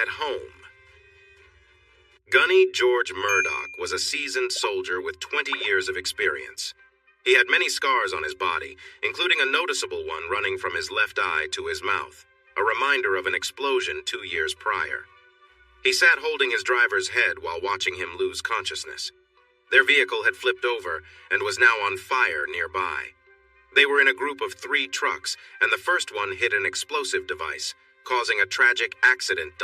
at home. Gunny George Murdoch was a seasoned soldier with 20 years of experience. He had many scars on his body, including a noticeable one running from his left eye to his mouth, a reminder of an explosion 2 years prior. He sat holding his driver's head while watching him lose consciousness. Their vehicle had flipped over and was now on fire nearby. They were in a group of 3 trucks, and the first one hit an explosive device, causing a tragic accident.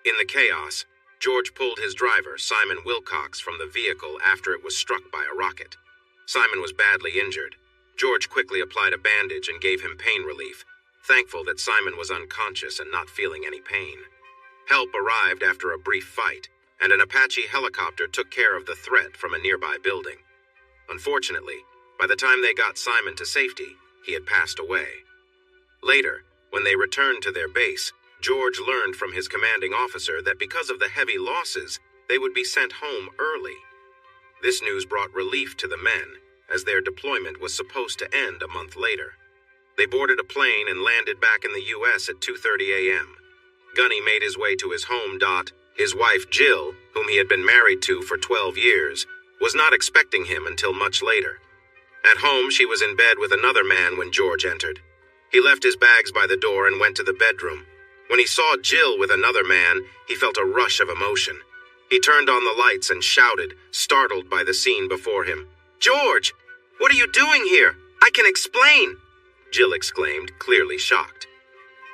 In the chaos, George pulled his driver, Simon Wilcox, from the vehicle after it was struck by a rocket. Simon was badly injured. George quickly applied a bandage and gave him pain relief, thankful that Simon was unconscious and not feeling any pain. Help arrived after a brief fight, and an Apache helicopter took care of the threat from a nearby building. Unfortunately, by the time they got Simon to safety, he had passed away. Later, when they returned to their base, George learned from his commanding officer that because of the heavy losses, they would be sent home early. This news brought relief to the men, as their deployment was supposed to end a month later. They boarded a plane and landed back in the U.S. at 2:30 a.m. Gunny made his way to his home. His wife, Jill, whom he had been married to for 12 years, was not expecting him until much later. At home, she was in bed with another man when George entered. He left his bags by the door and went to the bedroom. When he saw Jill with another man, he felt a rush of emotion. He turned on the lights and shouted, startled by the scene before him. "George, what are you doing here? I can explain!" Jill exclaimed, clearly shocked.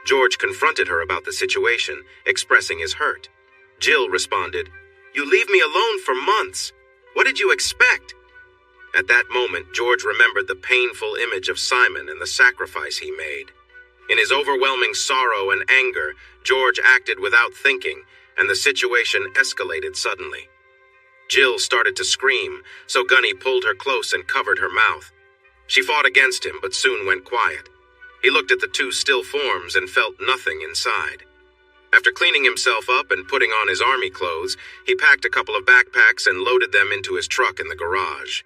George confronted her about the situation, expressing his hurt. Jill responded, "You leave me alone for months. What did you expect?" At that moment, George remembered the painful image of Simon and the sacrifice he made. In his overwhelming sorrow and anger, George acted without thinking, and the situation escalated suddenly. Jill started to scream, so Gunny pulled her close and covered her mouth. She fought against him, but soon went quiet. He looked at the 2 still forms and felt nothing inside. After cleaning himself up and putting on his army clothes, he packed a couple of backpacks and loaded them into his truck in the garage.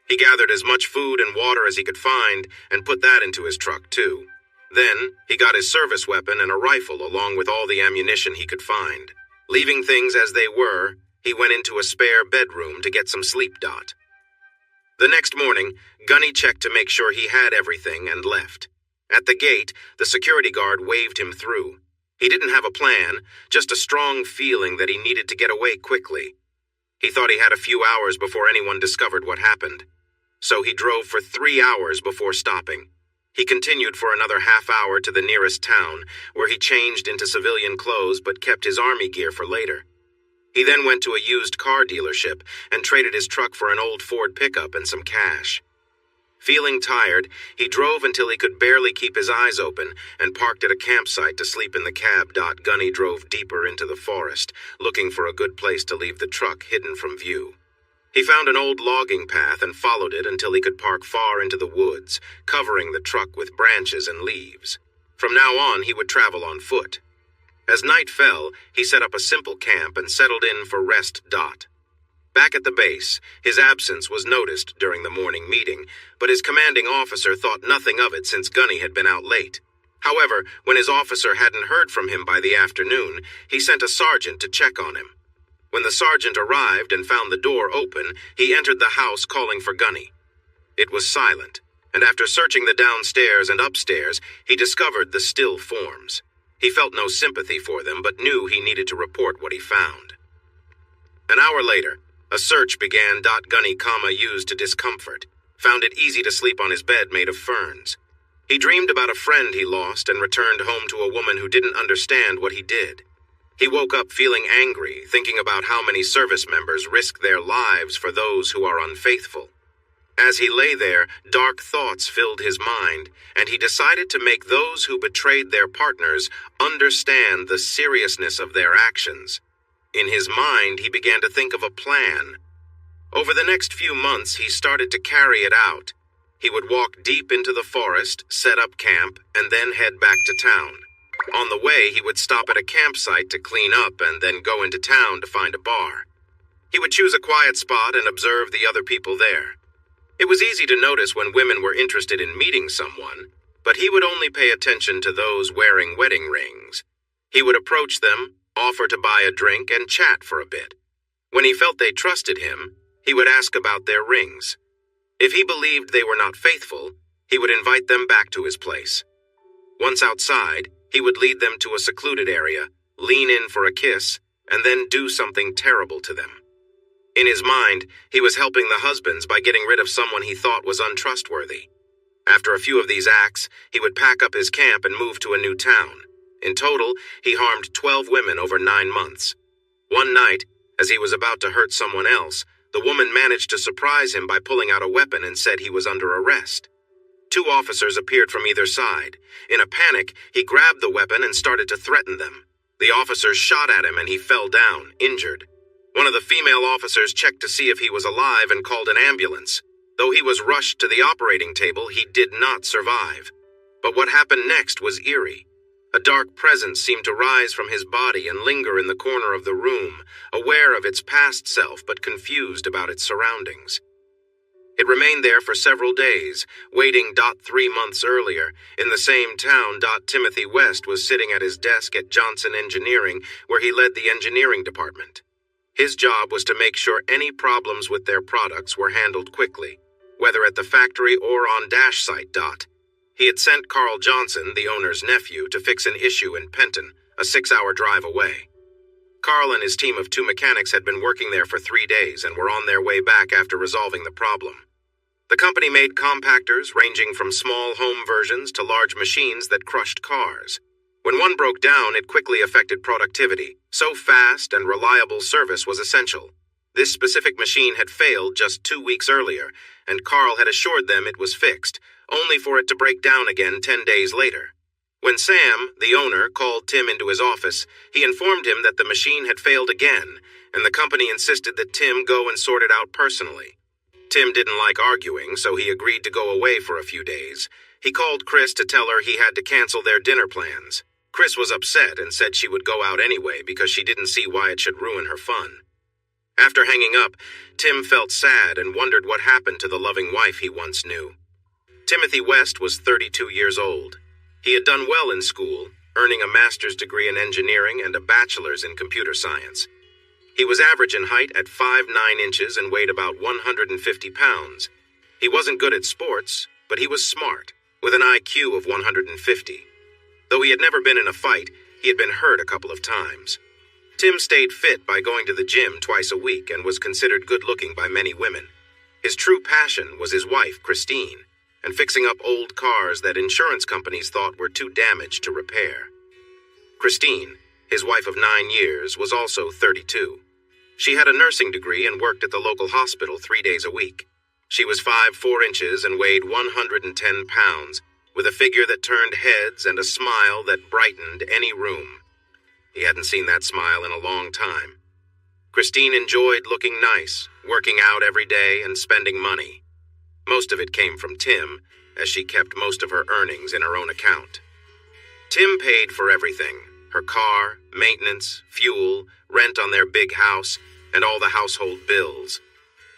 He gathered as much food and water as he could find and put that into his truck, too. Then, he got his service weapon and a rifle along with all the ammunition he could find. Leaving things as they were, he went into a spare bedroom to get some sleep. The next morning, Gunny checked to make sure he had everything and left. At the gate, the security guard waved him through. He didn't have a plan, just a strong feeling that he needed to get away quickly. He thought he had a few hours before anyone discovered what happened. So he drove for 3 hours before stopping. He continued for another half hour to the nearest town, where he changed into civilian clothes but kept his army gear for later. He then went to a used car dealership and traded his truck for an old Ford pickup and some cash. Feeling tired, he drove until he could barely keep his eyes open and parked at a campsite to sleep in the cab. Gunny drove deeper into the forest, looking for a good place to leave the truck hidden from view. He found an old logging path and followed it until he could park far into the woods, covering the truck with branches and leaves. From now on, he would travel on foot. As night fell, he set up a simple camp and settled in for rest. Back at the base, his absence was noticed during the morning meeting, but his commanding officer thought nothing of it since Gunny had been out late. However, when his officer hadn't heard from him by the afternoon, he sent a sergeant to check on him. When the sergeant arrived and found the door open, he entered the house calling for Gunny. It was silent, and after searching the downstairs and upstairs, he discovered the still forms. He felt no sympathy for them, but knew he needed to report what he found. An hour later, a search began. Gunny, used to discomfort, found it easy to sleep on his bed made of ferns. He dreamed about a friend he lost and returned home to a woman who didn't understand what he did. He woke up feeling angry, thinking about how many service members risk their lives for those who are unfaithful. As he lay there, dark thoughts filled his mind, and he decided to make those who betrayed their partners understand the seriousness of their actions. In his mind, he began to think of a plan. Over the next few months, he started to carry it out. He would walk deep into the forest, set up camp, and then head back to town. On the way, he would stop at a campsite to clean up and then go into town to find a bar. He would choose a quiet spot and observe the other people there. It was easy to notice when women were interested in meeting someone, but he would only pay attention to those wearing wedding rings. He would approach them, offer to buy a drink, and chat for a bit. When he felt they trusted him, he would ask about their rings. If he believed they were not faithful, he would invite them back to his place. Once outside, he would lead them to a secluded area, lean in for a kiss, and then do something terrible to them. In his mind, he was helping the husbands by getting rid of someone he thought was untrustworthy. After a few of these acts, he would pack up his camp and move to a new town. In total, he harmed 12 women over 9 months. One night, as he was about to hurt someone else, the woman managed to surprise him by pulling out a weapon and said he was under arrest. 2 officers appeared from either side. In a panic, he grabbed the weapon and started to threaten them. The officers shot at him and he fell down, injured. One of the female officers checked to see if he was alive and called an ambulance. Though he was rushed to the operating table, he did not survive. But what happened next was eerie. A dark presence seemed to rise from his body and linger in the corner of the room, aware of its past self but confused about its surroundings. It remained there for several days, waiting. 3 months earlier, in the same town. Timothy West was sitting at his desk at Johnson Engineering, where he led the engineering department. His job was to make sure any problems with their products were handled quickly, whether at the factory or on dash site. He had sent Carl Johnson, the owner's nephew, to fix an issue in Penton, a 6-hour drive away. Carl and his team of 2 mechanics had been working there for 3 days and were on their way back after resolving the problem. The company made compactors ranging from small home versions to large machines that crushed cars. When one broke down, it quickly affected productivity, so fast and reliable service was essential. This specific machine had failed just 2 weeks earlier, and Carl had assured them it was fixed, only for it to break down again 10 days later. When Sam, the owner, called Tim into his office, he informed him that the machine had failed again, and the company insisted that Tim go and sort it out personally. Tim didn't like arguing, so he agreed to go away for a few days. He called Chris to tell her he had to cancel their dinner plans. Chris was upset and said she would go out anyway because she didn't see why it should ruin her fun. After hanging up, Tim felt sad and wondered what happened to the loving wife he once knew. Timothy West was 32 years old. He had done well in school, earning a master's degree in engineering and a bachelor's in computer science. He was average in height at 5'9" inches and weighed about 150 pounds. He wasn't good at sports, but he was smart, with an IQ of 150. Though he had never been in a fight, he had been hurt a couple of times. Tim stayed fit by going to the gym twice a week and was considered good-looking by many women. His true passion was his wife, Christine, and fixing up old cars that insurance companies thought were too damaged to repair. Christine, his wife of 9 years, was also 32. She had a nursing degree and worked at the local hospital 3 days a week. She was 5'4" inches and weighed 110 pounds, with a figure that turned heads and a smile that brightened any room. He hadn't seen that smile in a long time. Christine enjoyed looking nice, working out every day, and spending money. Most of it came from Tim, as she kept most of her earnings in her own account. Tim paid for everything: her car, maintenance, fuel, rent on their big house, and all the household bills.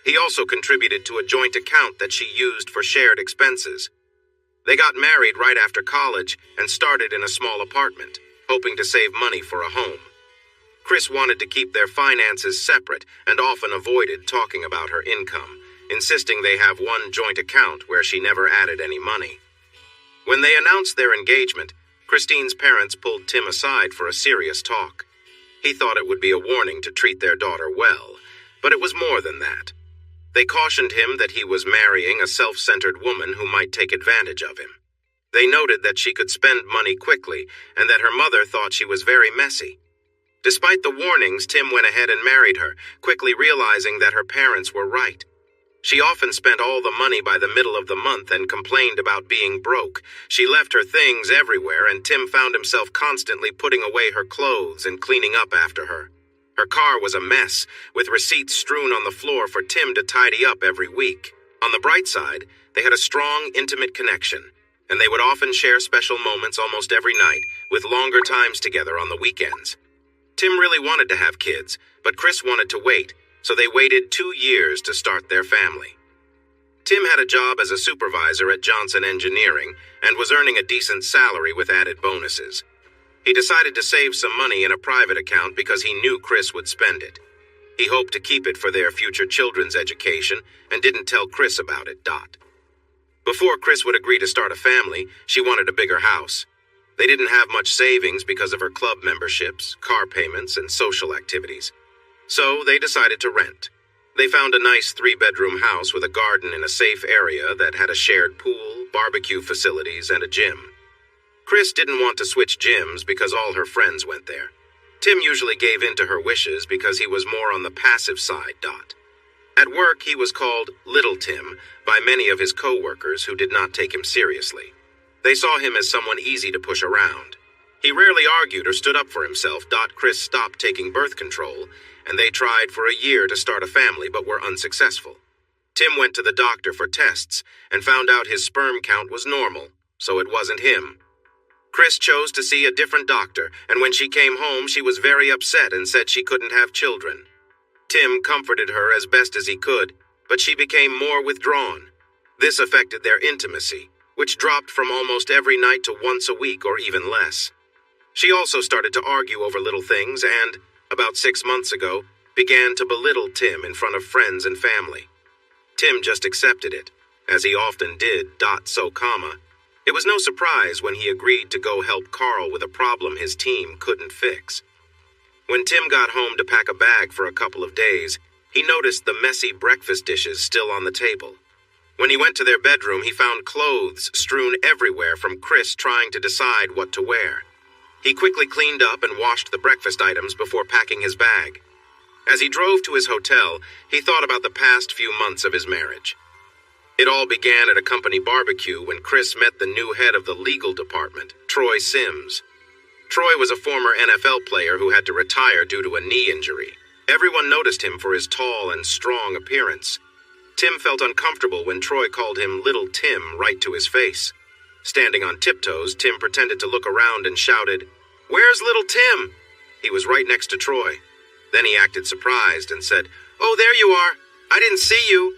He also contributed to a joint account that she used for shared expenses. They got married right after college and started in a small apartment, hoping to save money for a home. Chris wanted to keep their finances separate and often avoided talking about her income, insisting they have one joint account where she never added any money. When they announced their engagement, Christine's parents pulled Tim aside for a serious talk. He thought it would be a warning to treat their daughter well, but it was more than that. They cautioned him that he was marrying a self-centered woman who might take advantage of him. They noted that she could spend money quickly and that her mother thought she was very messy. Despite the warnings, Tim went ahead and married her, quickly realizing that her parents were right. She often spent all the money by the middle of the month and complained about being broke. She left her things everywhere, and Tim found himself constantly putting away her clothes and cleaning up after her. Her car was a mess, with receipts strewn on the floor for Tim to tidy up every week. On the bright side, they had a strong, intimate connection, and they would often share special moments almost every night, with longer times together on the weekends. Tim really wanted to have kids, but Chris wanted to wait, so they waited 2 years to start their family. Tim had a job as a supervisor at Johnson Engineering and was earning a decent salary with added bonuses. He decided to save some money in a private account because he knew Chris would spend it. He hoped to keep it for their future children's education and didn't tell Chris about it. Before Chris would agree to start a family, she wanted a bigger house. They didn't have much savings because of her club memberships, car payments, and social activities. So they decided to rent. They found a nice 3-bedroom house with a garden in a safe area that had a shared pool, barbecue facilities, and a gym. Chris didn't want to switch gyms because all her friends went there. Tim usually gave in to her wishes because he was more on the passive side. At work, he was called Little Tim by many of his co-workers who did not take him seriously. They saw him as someone easy to push around. He rarely argued or stood up for himself. Chris stopped taking birth control, and they tried for a year to start a family but were unsuccessful. Tim went to the doctor for tests and found out his sperm count was normal, so it wasn't him. Chris chose to see a different doctor, and when she came home, she was very upset and said she couldn't have children. Tim comforted her as best as he could, but she became more withdrawn. This affected their intimacy, which dropped from almost every night to once a week or even less. She also started to argue over little things and, about 6 months ago, began to belittle Tim in front of friends and family. Tim just accepted it, as he often did. It was no surprise when he agreed to go help Carl with a problem his team couldn't fix. When Tim got home to pack a bag for a couple of days, he noticed the messy breakfast dishes still on the table. When he went to their bedroom, he found clothes strewn everywhere from Chris trying to decide what to wear. He quickly cleaned up and washed the breakfast items before packing his bag. As he drove to his hotel, he thought about the past few months of his marriage. It all began at a company barbecue when Chris met the new head of the legal department, Troy Sims. Troy was a former NFL player who had to retire due to a knee injury. Everyone noticed him for his tall and strong appearance. Tim felt uncomfortable when Troy called him Little Tim right to his face. Standing on tiptoes, Tim pretended to look around and shouted, "Where's Little Tim?" He was right next to Troy. Then he acted surprised and said, "Oh, there you are. I didn't see you."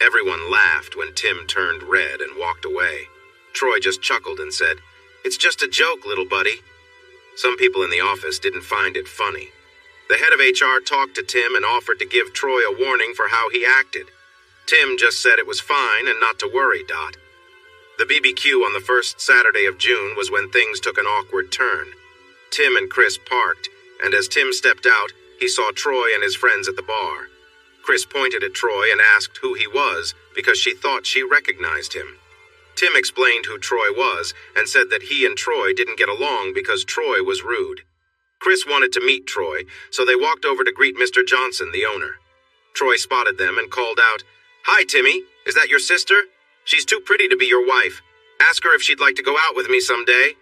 Everyone laughed when Tim turned red and walked away. Troy just chuckled and said, "It's just a joke, little buddy." Some people in the office didn't find it funny. The head of HR talked to Tim and offered to give Troy a warning for how he acted. Tim just said it was fine and not to worry. The BBQ on the first Saturday of June was when things took an awkward turn. Tim and Chris parked, and as Tim stepped out, he saw Troy and his friends at the bar. Chris pointed at Troy and asked who he was because she thought she recognized him. Tim explained who Troy was and said that he and Troy didn't get along because Troy was rude. Chris wanted to meet Troy, so they walked over to greet Mr. Johnson, the owner. Troy spotted them and called out, "Hi, Timmy. Is that your sister? She's too pretty to be your wife. Ask her if she'd like to go out with me someday."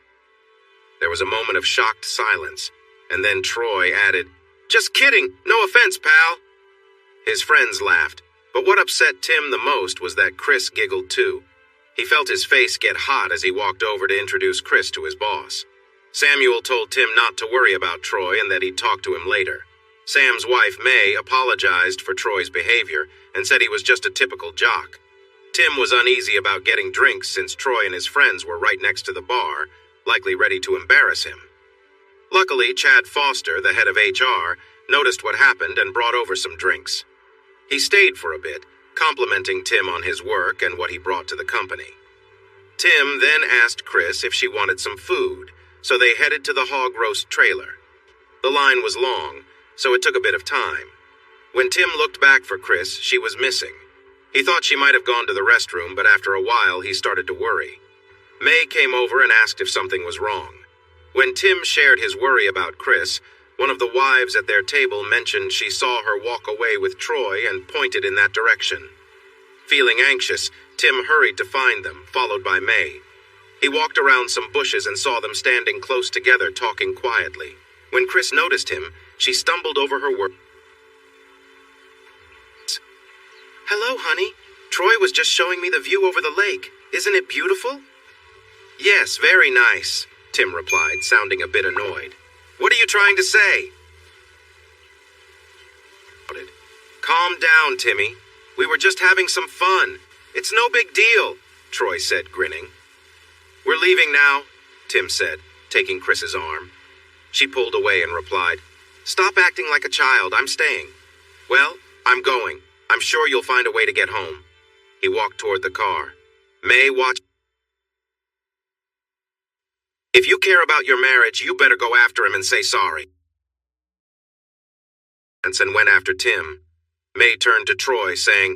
There was a moment of shocked silence, and then Troy added, "Just kidding. No offense, pal." His friends laughed, but what upset Tim the most was that Chris giggled too. He felt his face get hot as he walked over to introduce Chris to his boss. Samuel told Tim not to worry about Troy and that he'd talk to him later. Sam's wife, May, apologized for Troy's behavior and said he was just a typical jock. Tim was uneasy about getting drinks since Troy and his friends were right next to the bar, likely ready to embarrass him. Luckily, Chad Foster, the head of HR, noticed what happened and brought over some drinks. He stayed for a bit, complimenting Tim on his work and what he brought to the company. Tim then asked Chris if she wanted some food, so they headed to the hog roast trailer. The line was long, so it took a bit of time. When Tim looked back for Chris, she was missing. He thought she might have gone to the restroom, but after a while he started to worry. May came over and asked if something was wrong. When Tim shared his worry about Chris, one of the wives at their table mentioned she saw her walk away with Troy and pointed in that direction. Feeling anxious, Tim hurried to find them, followed by May. He walked around some bushes and saw them standing close together, talking quietly. When Chris noticed him, she stumbled over her words. "Hello, honey. Troy was just showing me the view over the lake. Isn't it beautiful?" "Yes, very nice," Tim replied, sounding a bit annoyed. "What are you trying to say?" "Calm down, Timmy. We were just having some fun. It's no big deal," Troy said, grinning. "We're leaving now," Tim said, taking Chris's arm. She pulled away and replied, "Stop acting like a child, I'm staying." "Well, I'm going. I'm sure you'll find a way to get home." He walked toward the car. May watched. "If you care about your marriage, you better go after him and say sorry." And went after Tim. May turned to Troy, saying,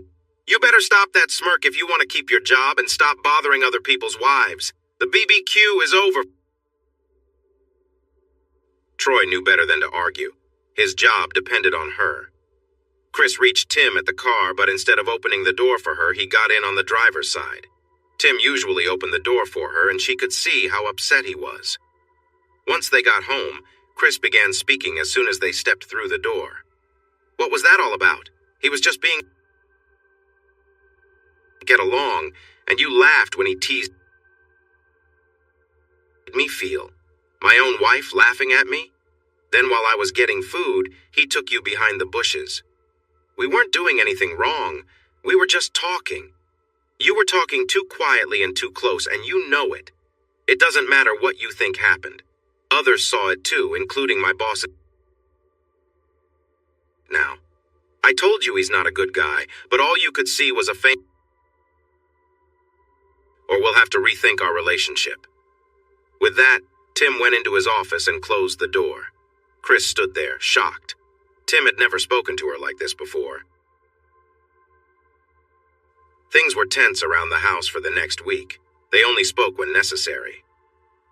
"You better stop that smirk if you want to keep your job and stop bothering other people's wives. The BBQ is over." Troy knew better than to argue. His job depended on her. Chris reached Tim at the car, but instead of opening the door for her, he got in on the driver's side. Tim usually opened the door for her, and she could see how upset he was. Once they got home, Chris began speaking as soon as they stepped through the door. "What was that all about? He was just being get along, and you laughed when he teased me feel. My own wife laughing at me? Then while I was getting food, he took you behind the bushes. We weren't doing anything wrong. We were just talking. You were talking too quietly and too close, and you know it. It doesn't matter what you think happened. Others saw it too, including my boss. Now, I told you he's not a good guy, but all you could see was a faint. Or we'll have to rethink our relationship." With that, Tim went into his office and closed the door. Chris stood there, shocked. Tim had never spoken to her like this before. Things were tense around the house for the next week. They only spoke when necessary.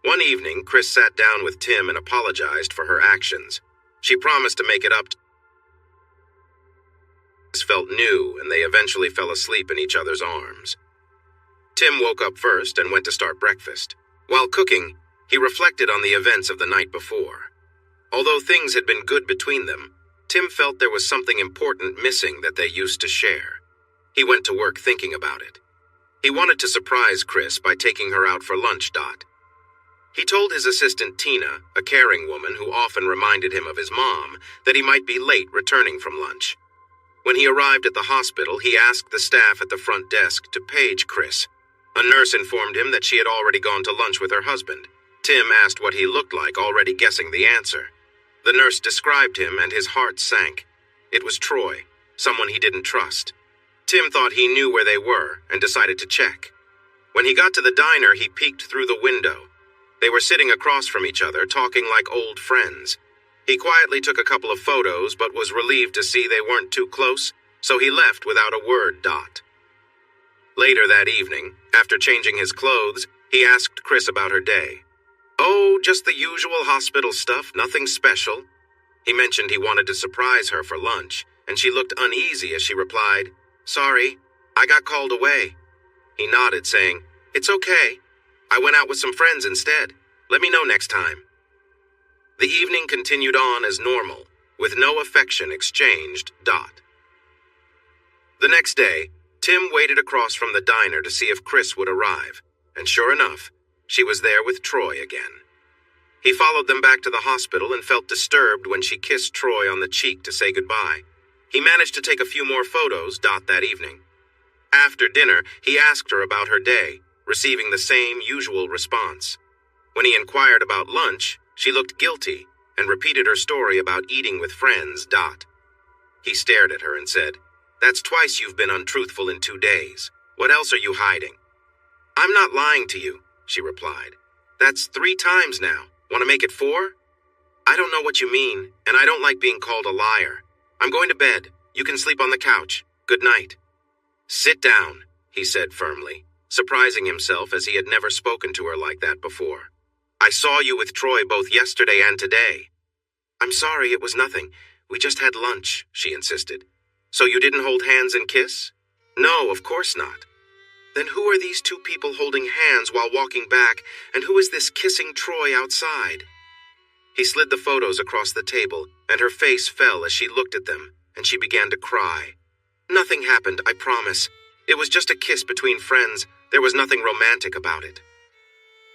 One evening, Chris sat down with Tim and apologized for her actions. She promised to make it up. Felt new, and they eventually fell asleep in each other's arms. Tim woke up first and went to start breakfast. While cooking, he reflected on the events of the night before. Although things had been good between them, Tim felt there was something important missing that they used to share. He went to work thinking about it. He wanted to surprise Chris by taking her out for lunch. He told his assistant Tina, a caring woman who often reminded him of his mom, that he might be late returning from lunch. When he arrived at the hospital, he asked the staff at the front desk to page Chris. A nurse informed him that she had already gone to lunch with her husband. Tim asked what he looked like, already guessing the answer. The nurse described him, and his heart sank. It was Troy, someone he didn't trust. Tim thought he knew where they were and decided to check. When he got to the diner, he peeked through the window. They were sitting across from each other, talking like old friends. He quietly took a couple of photos, but was relieved to see they weren't too close, so he left without a word. Later that evening, after changing his clothes, he asked Chris about her day. "Oh, just the usual hospital stuff, nothing special." He mentioned he wanted to surprise her for lunch, and she looked uneasy as she replied, "Sorry, I got called away." He nodded, saying, "It's okay. I went out with some friends instead. Let me know next time." The evening continued on as normal, with no affection exchanged. The next day, Tim waited across from the diner to see if Chris would arrive, and sure enough, she was there with Troy again. He followed them back to the hospital and felt disturbed when she kissed Troy on the cheek to say goodbye. He managed to take a few more photos. That evening. After dinner, he asked her about her day, receiving the same usual response. When he inquired about lunch, she looked guilty and repeated her story about eating with friends. He stared at her and said, "That's twice you've been untruthful in 2 days. What else are you hiding?" "I'm not lying to you," she replied. "That's 3 times now. Want to make it 4? "I don't know what you mean, and I don't like being called a liar. I'm going to bed. You can sleep on the couch. Good night." "Sit down," he said firmly, surprising himself as he had never spoken to her like that before. "I saw you with Troy both yesterday and today." "I'm sorry, it was nothing. We just had lunch," she insisted. "So you didn't hold hands and kiss?" "No, of course not." "Then who are these 2 people holding hands while walking back, and who is this kissing Troy outside?" He slid the photos across the table, and her face fell as she looked at them, and she began to cry. "Nothing happened, I promise. It was just a kiss between friends. There was nothing romantic about it."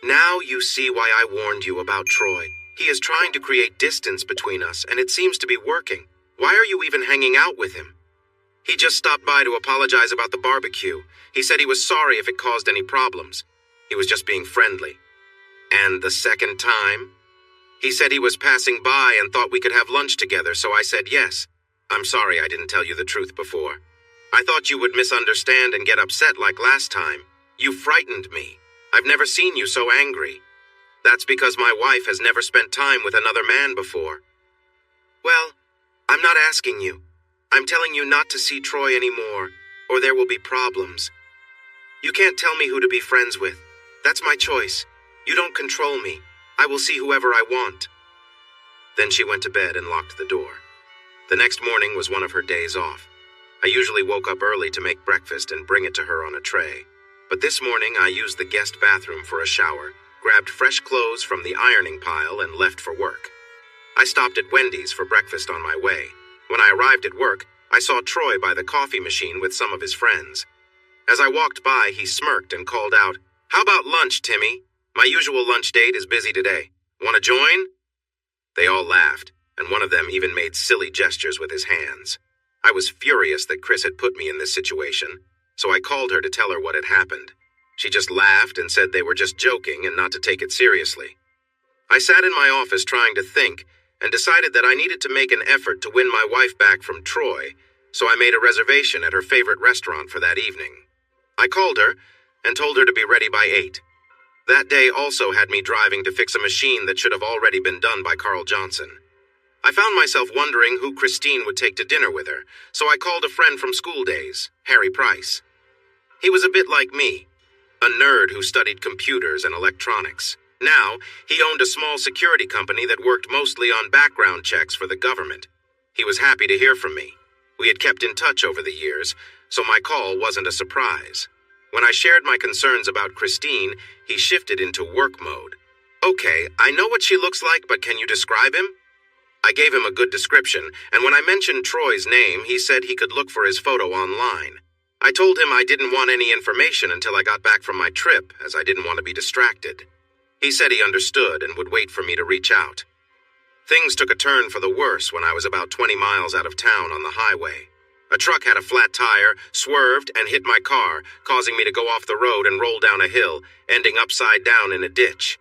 "Now you see why I warned you about Troy. He is trying to create distance between us, and it seems to be working. Why are you even hanging out with him?" "He just stopped by to apologize about the barbecue. He said he was sorry if it caused any problems. He was just being friendly." And the second time? He said he was passing by and thought we could have lunch together, so I said yes. I'm sorry I didn't tell you the truth before. I thought you would misunderstand and get upset like last time. You frightened me. I've never seen you so angry. That's because my wife has never spent time with another man before. Well, I'm not asking you. I'm telling you not to see Troy anymore, or there will be problems. You can't tell me who to be friends with. That's my choice. You don't control me. I will see whoever I want. Then she went to bed and locked the door. The next morning was one of her days off. I usually woke up early to make breakfast and bring it to her on a tray. But this morning I used the guest bathroom for a shower, grabbed fresh clothes from the ironing pile, and left for work. I stopped at Wendy's for breakfast on my way. When I arrived at work, I saw Troy by the coffee machine with some of his friends. As I walked by, he smirked and called out, "How about lunch, Timmy? My usual lunch date is busy today. Want to join?" They all laughed, and one of them even made silly gestures with his hands. I was furious that Chris had put me in this situation, so I called her to tell her what had happened. She just laughed and said they were just joking and not to take it seriously. I sat in my office trying to think and decided that I needed to make an effort to win my wife back from Troy, so I made a reservation at her favorite restaurant for that evening. I called her and told her to be ready by 8. That day also had me driving to fix a machine that should have already been done by Carl Johnson. I found myself wondering who Christine would take to dinner with her, so I called a friend from school days, Harry Price. He was a bit like me, a nerd who studied computers and electronics. Now, he owned a small security company that worked mostly on background checks for the government. He was happy to hear from me. We had kept in touch over the years, so my call wasn't a surprise. When I shared my concerns about Christine, he shifted into work mode. "Okay, I know what she looks like, but can you describe him?" I gave him a good description, and when I mentioned Troy's name, he said he could look for his photo online. I told him I didn't want any information until I got back from my trip, as I didn't want to be distracted. He said he understood and would wait for me to reach out. Things took a turn for the worse when I was about 20 miles out of town on the highway. A truck had a flat tire, swerved, and hit my car, causing me to go off the road and roll down a hill, ending upside down in a ditch.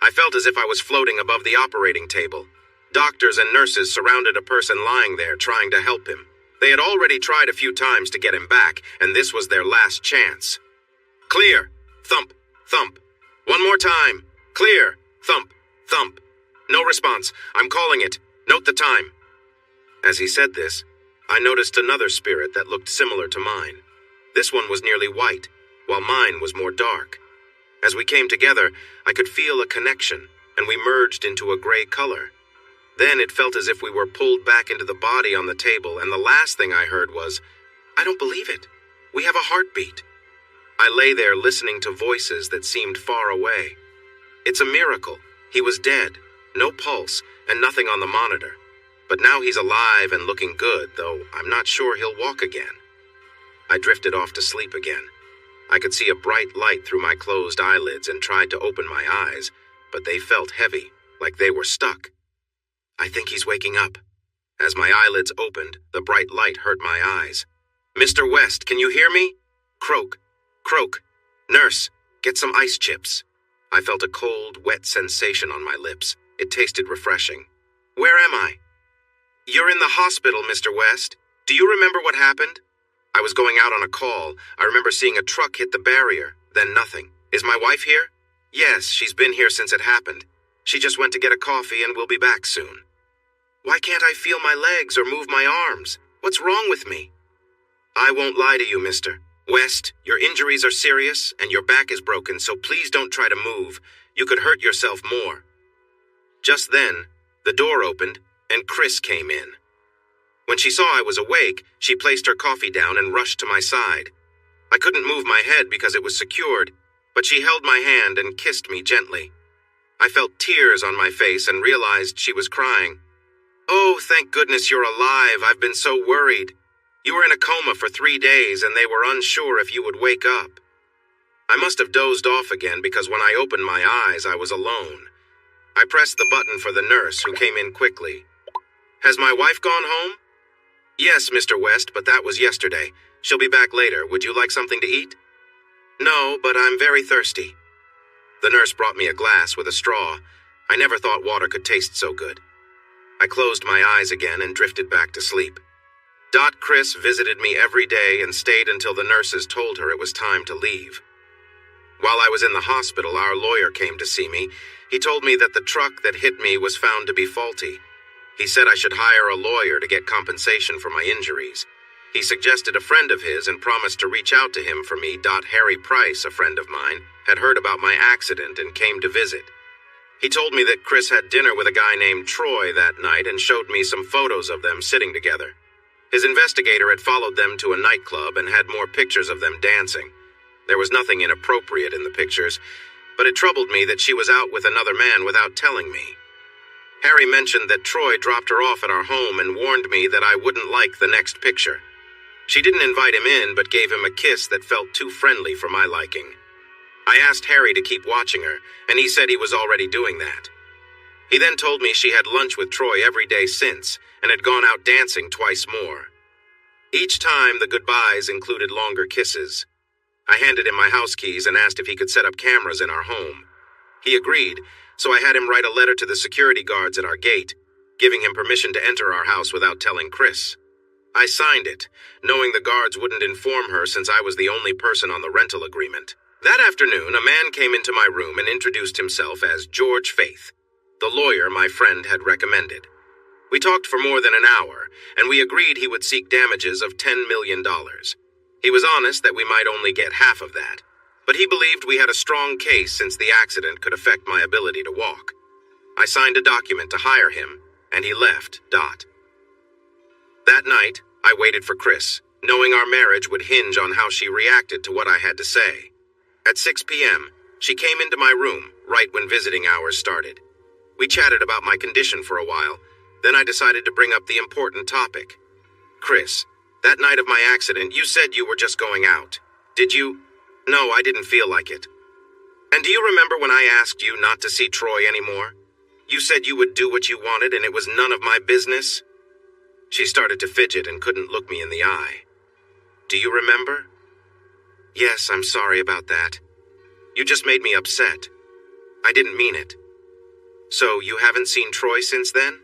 I felt as if I was floating above the operating table. Doctors and nurses surrounded a person lying there, trying to help him. They had already tried a few times to get him back, and this was their last chance. "Clear! Thump! Thump! One more time! Clear! Thump! Thump! No response. I'm calling it. Note the time." As he said this, I noticed another spirit that looked similar to mine. This one was nearly white, while mine was more dark. As we came together, I could feel a connection, and we merged into a gray color. Then it felt as if we were pulled back into the body on the table, and the last thing I heard was, "I don't believe it. We have a heartbeat." I lay there listening to voices that seemed far away. It's a miracle. He was dead, no pulse, and nothing on the monitor. But now he's alive and looking good, though I'm not sure he'll walk again. I drifted off to sleep again. I could see a bright light through my closed eyelids and tried to open my eyes, but they felt heavy, like they were stuck. I think he's waking up. As my eyelids opened, the bright light hurt my eyes. "Mr. West, can you hear me? Croak, croak. Nurse, get some ice chips." I felt a cold, wet sensation on my lips. It tasted refreshing. "Where am I?" "You're in the hospital, Mr. West. Do you remember what happened?" "I was going out on a call. I remember seeing a truck hit the barrier, then nothing. Is my wife here?" "Yes, she's been here since it happened. She just went to get a coffee and will be back soon." "Why can't I feel my legs or move my arms? What's wrong with me?" "I won't lie to you, Mr. West. Your injuries are serious and your back is broken, so please don't try to move. You could hurt yourself more." Just then, the door opened and Chris came in. When she saw I was awake, she placed her coffee down and rushed to my side. I couldn't move my head because it was secured, but she held my hand and kissed me gently. I felt tears on my face and realized she was crying. "Oh, thank goodness you're alive. I've been so worried. You were in a coma for 3 days and they were unsure if you would wake up." I must have dozed off again because when I opened my eyes, I was alone. I pressed the button for the nurse, who came in quickly. "Has my wife gone home?" "Yes, Mr. West, but that was yesterday. She'll be back later. Would you like something to eat?" "No, but I'm very thirsty." The nurse brought me a glass with a straw. I never thought water could taste so good. I closed my eyes again and drifted back to sleep. Chris visited me every day and stayed until the nurses told her it was time to leave. While I was in the hospital, our lawyer came to see me. He told me that the truck that hit me was found to be faulty. He said I should hire a lawyer to get compensation for my injuries. He suggested a friend of his and promised to reach out to him for me. Harry Price, a friend of mine, had heard about my accident and came to visit. He told me that Chris had dinner with a guy named Troy that night and showed me some photos of them sitting together. His investigator had followed them to a nightclub and had more pictures of them dancing. There was nothing inappropriate in the pictures, but it troubled me that she was out with another man without telling me. Harry mentioned that Troy dropped her off at our home and warned me that I wouldn't like the next picture. She didn't invite him in, but gave him a kiss that felt too friendly for my liking. I asked Harry to keep watching her, and he said he was already doing that. He then told me she had lunch with Troy every day since, and had gone out dancing twice more. Each time, the goodbyes included longer kisses. I handed him my house keys and asked if he could set up cameras in our home. He agreed, so I had him write a letter to the security guards at our gate, giving him permission to enter our house without telling Chris. I signed it, knowing the guards wouldn't inform her since I was the only person on the rental agreement. That afternoon, a man came into my room and introduced himself as George Faith, the lawyer my friend had recommended. We talked for more than an hour, and we agreed he would seek damages of $10 million. He was honest that we might only get half of that, but he believed we had a strong case since the accident could affect my ability to walk. I signed a document to hire him, and he left. That night, I waited for Chris, knowing our marriage would hinge on how she reacted to what I had to say. At 6 p.m., she came into my room, right when visiting hours started. We chatted about my condition for a while, then I decided to bring up the important topic. Chris, that night of my accident, you said you were just going out. Did you? No, I didn't feel like it. And do you remember when I asked you not to see Troy anymore? You said you would do what you wanted and it was none of my business? She started to fidget and couldn't look me in the eye. Do you remember? Yes, I'm sorry about that. You just made me upset. I didn't mean it. So you haven't seen Troy since then?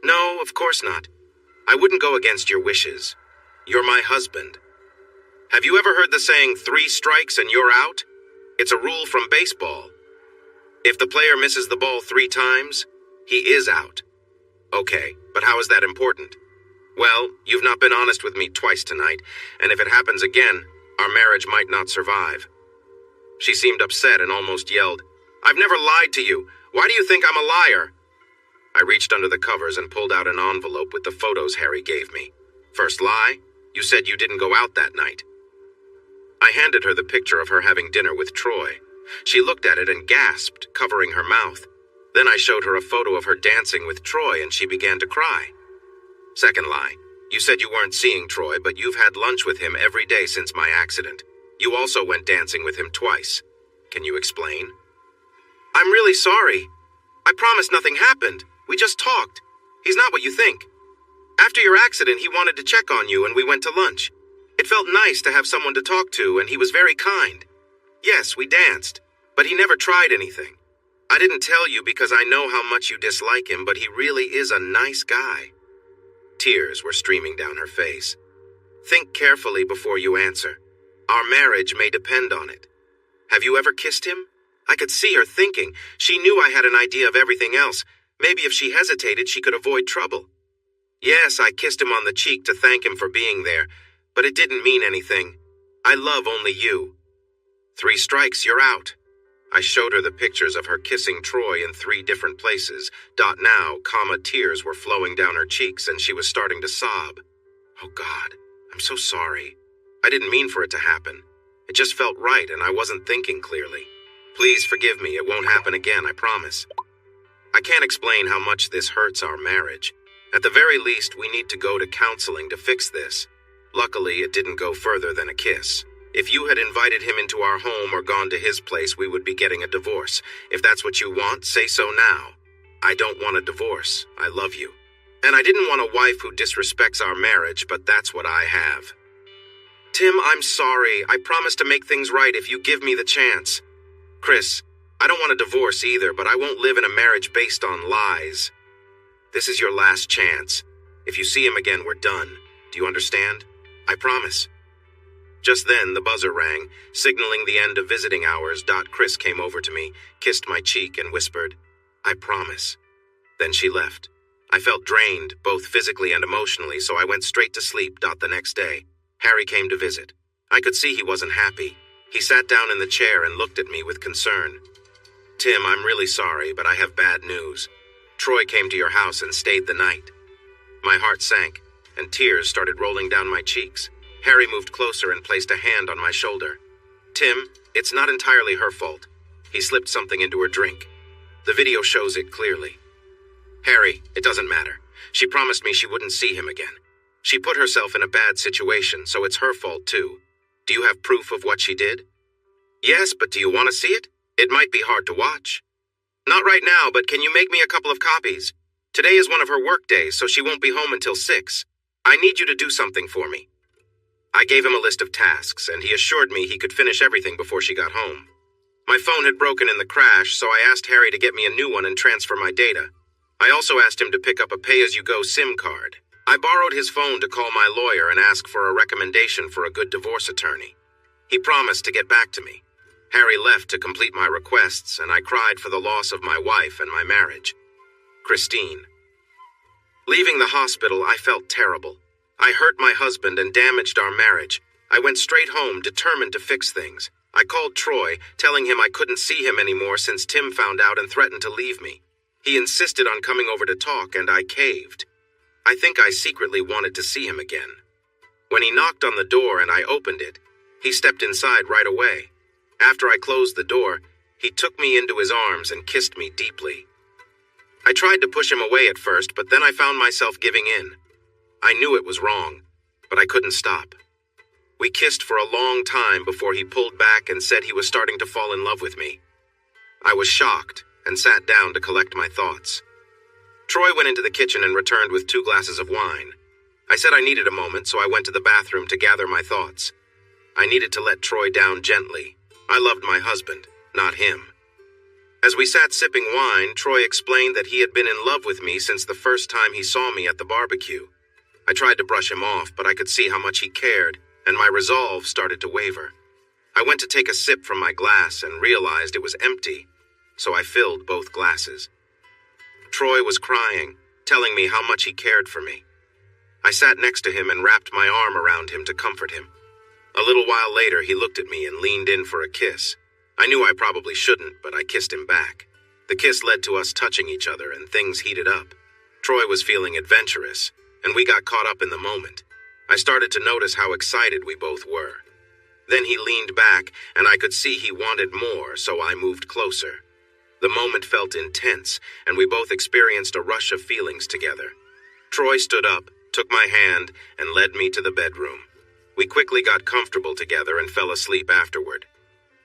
No, of course not. I wouldn't go against your wishes. You're my husband. Have you ever heard the saying, 3 strikes and you're out? It's a rule from baseball. If the player misses the ball 3 times, he is out. Okay, but how is that important? Well, you've not been honest with me twice tonight, and if it happens again, our marriage might not survive. She seemed upset and almost yelled, I've never lied to you. Why do you think I'm a liar? I reached under the covers and pulled out an envelope with the photos Harry gave me. First lie, you said you didn't go out that night. I handed her the picture of her having dinner with Troy. She looked at it and gasped, covering her mouth. Then I showed her a photo of her dancing with Troy and she began to cry. Second lie, you said you weren't seeing Troy, but you've had lunch with him every day since my accident. You also went dancing with him twice. Can you explain? I'm really sorry. I promise nothing happened. We just talked. He's not what you think. After your accident, he wanted to check on you and we went to lunch. It felt nice to have someone to talk to and he was very kind. Yes, we danced, but he never tried anything. I didn't tell you because I know how much you dislike him, but he really is a nice guy. Tears were streaming down her face. Think carefully before you answer. Our marriage may depend on it. Have you ever kissed him? I could see her thinking. She knew I had an idea of everything else. Maybe if she hesitated, she could avoid trouble. Yes, I kissed him on the cheek to thank him for being there, but it didn't mean anything. I love only you. 3 strikes, you're out. I showed her the pictures of her kissing Troy in 3 different places. Now, tears were flowing down her cheeks and she was starting to sob. Oh God, I'm so sorry. I didn't mean for it to happen. It just felt right and I wasn't thinking clearly. Please forgive me, it won't happen again, I promise. I can't explain how much this hurts our marriage. At the very least, we need to go to counseling to fix this. Luckily, it didn't go further than a kiss. If you had invited him into our home or gone to his place, we would be getting a divorce. If that's what you want, say so now. I don't want a divorce. I love you. And I didn't want a wife who disrespects our marriage, but that's what I have. Tim, I'm sorry. I promise to make things right if you give me the chance. Chris, I don't want a divorce either, but I won't live in a marriage based on lies. This is your last chance. If you see him again, we're done. Do you understand? I promise." Just then, the buzzer rang, signaling the end of visiting hours. Chris came over to me, kissed my cheek, and whispered, "I promise." Then she left. I felt drained, both physically and emotionally, so I went straight to sleep. The next day, Harry came to visit. I could see he wasn't happy. He sat down in the chair and looked at me with concern. "Tim, I'm really sorry, but I have bad news. Troy came to your house and stayed the night." My heart sank, and tears started rolling down my cheeks. Harry moved closer and placed a hand on my shoulder. "Tim, it's not entirely her fault. He slipped something into her drink. The video shows it clearly." "Harry, it doesn't matter. She promised me she wouldn't see him again. She put herself in a bad situation, so it's her fault too. Do you have proof of what she did?" "Yes, but do you want to see it? It might be hard to watch." "Not right now, but can you make me a couple of copies? Today is one of her work days, so she won't be home until 6. I need you to do something for me." I gave him a list of tasks, and he assured me he could finish everything before she got home. My phone had broken in the crash, so I asked Harry to get me a new one and transfer my data. I also asked him to pick up a pay-as-you-go SIM card. I borrowed his phone to call my lawyer and ask for a recommendation for a good divorce attorney. He promised to get back to me. Harry left to complete my requests, and I cried for the loss of my wife and my marriage. Christine. Leaving the hospital, I felt terrible. I hurt my husband and damaged our marriage. I went straight home, determined to fix things. I called Troy, telling him I couldn't see him anymore since Tim found out and threatened to leave me. He insisted on coming over to talk, and I caved. I think I secretly wanted to see him again. When he knocked on the door and I opened it, he stepped inside right away. After I closed the door, he took me into his arms and kissed me deeply. I tried to push him away at first, but then I found myself giving in. I knew it was wrong, but I couldn't stop. We kissed for a long time before he pulled back and said he was starting to fall in love with me. I was shocked and sat down to collect my thoughts. Troy went into the kitchen and returned with 2 glasses of wine. I said I needed a moment, so I went to the bathroom to gather my thoughts. I needed to let Troy down gently. I loved my husband, not him. As we sat sipping wine, Troy explained that he had been in love with me since the first time he saw me at the barbecue. I tried to brush him off, but I could see how much he cared, and my resolve started to waver. I went to take a sip from my glass and realized it was empty, so I filled both glasses. Troy was crying, telling me how much he cared for me. I sat next to him and wrapped my arm around him to comfort him. A little while later, he looked at me and leaned in for a kiss. I knew I probably shouldn't, but I kissed him back. The kiss led to us touching each other, and things heated up. Troy was feeling adventurous, and we got caught up in the moment. I started to notice how excited we both were. Then he leaned back, and I could see he wanted more, so I moved closer. The moment felt intense, and we both experienced a rush of feelings together. Troy stood up, took my hand, and led me to the bedroom. We quickly got comfortable together and fell asleep afterward.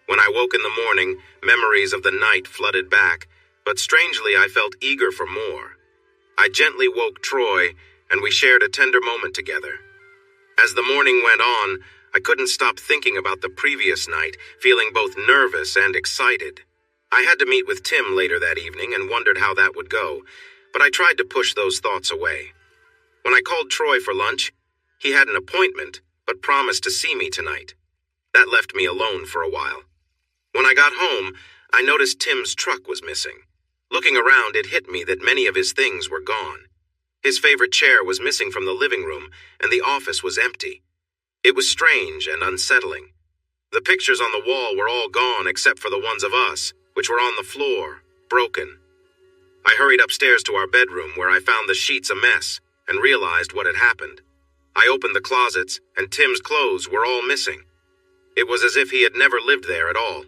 When I woke in the morning, memories of the night flooded back, but strangely I felt eager for more. I gently woke Troy, and we shared a tender moment together. As the morning went on, I couldn't stop thinking about the previous night, feeling both nervous and excited. I had to meet with Tim later that evening and wondered how that would go, but I tried to push those thoughts away. When I called Troy for lunch, he had an appointment, but promised to see me tonight. That left me alone for a while. When I got home, I noticed Tim's truck was missing. Looking around, it hit me that many of his things were gone. His favorite chair was missing from the living room, and the office was empty. It was strange and unsettling. The pictures on the wall were all gone except for the ones of us, which were on the floor, broken. I hurried upstairs to our bedroom, where I found the sheets a mess, and realized what had happened. I opened the closets, and Tim's clothes were all missing. It was as if he had never lived there at all.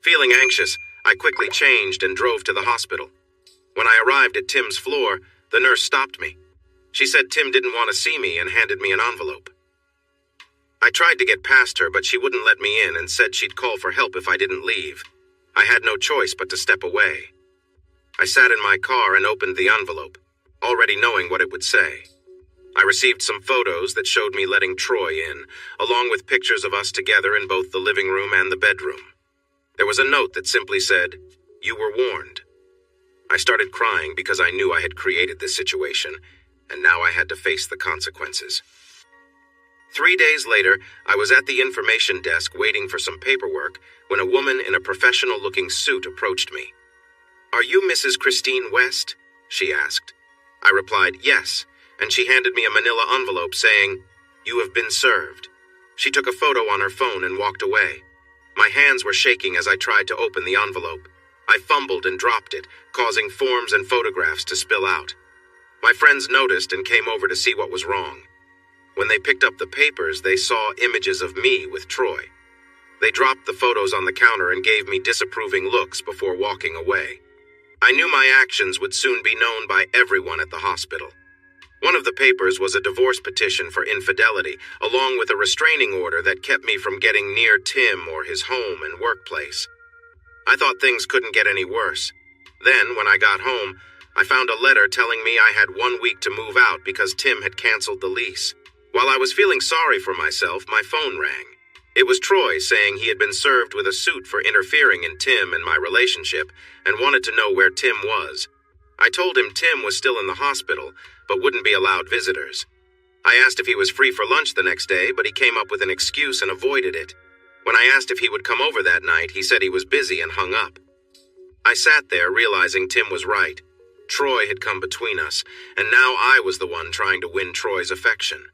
Feeling anxious, I quickly changed and drove to the hospital. When I arrived at Tim's floor, the nurse stopped me. She said Tim didn't want to see me and handed me an envelope. I tried to get past her, but she wouldn't let me in and said she'd call for help if I didn't leave. I had no choice but to step away. I sat in my car and opened the envelope, already knowing what it would say. I received some photos that showed me letting Troy in, along with pictures of us together in both the living room and the bedroom. There was a note that simply said, "You were warned." I started crying because I knew I had created this situation, and now I had to face the consequences. 3 days later, I was at the information desk waiting for some paperwork when a woman in a professional-looking suit approached me. "Are you Mrs. Christine West?" she asked. I replied, "Yes," and she handed me a manila envelope saying, "You have been served." She took a photo on her phone and walked away. My hands were shaking as I tried to open the envelope. I fumbled and dropped it, causing forms and photographs to spill out. My friends noticed and came over to see what was wrong. When they picked up the papers, they saw images of me with Troy. They dropped the photos on the counter and gave me disapproving looks before walking away. I knew my actions would soon be known by everyone at the hospital. One of the papers was a divorce petition for infidelity, along with a restraining order that kept me from getting near Tim or his home and workplace. I thought things couldn't get any worse. Then, when I got home, I found a letter telling me I had 1 week to move out because Tim had canceled the lease. While I was feeling sorry for myself, my phone rang. It was Troy saying he had been served with a suit for interfering in Tim and my relationship and wanted to know where Tim was. I told him Tim was still in the hospital, but wouldn't be allowed visitors. I asked if he was free for lunch the next day, but he came up with an excuse and avoided it. When I asked if he would come over that night, he said he was busy and hung up. I sat there realizing Tim was right. Troy had come between us, and now I was the one trying to win Troy's affection.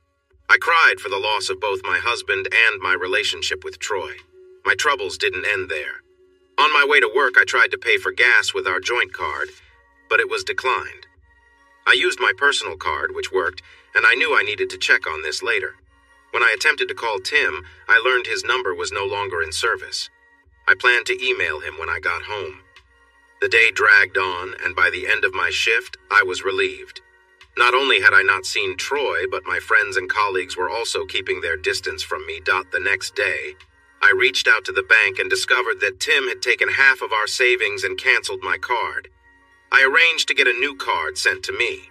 I cried for the loss of both my husband and my relationship with Troy. My troubles didn't end there. On my way to work, I tried to pay for gas with our joint card, but it was declined. I used my personal card, which worked, and I knew I needed to check on this later. When I attempted to call Tim, I learned his number was no longer in service. I planned to email him when I got home. The day dragged on, and by the end of my shift, I was relieved. Not only had I not seen Troy, but my friends and colleagues were also keeping their distance from me. The next day, I reached out to the bank and discovered that Tim had taken half of our savings and canceled my card. I arranged to get a new card sent to me.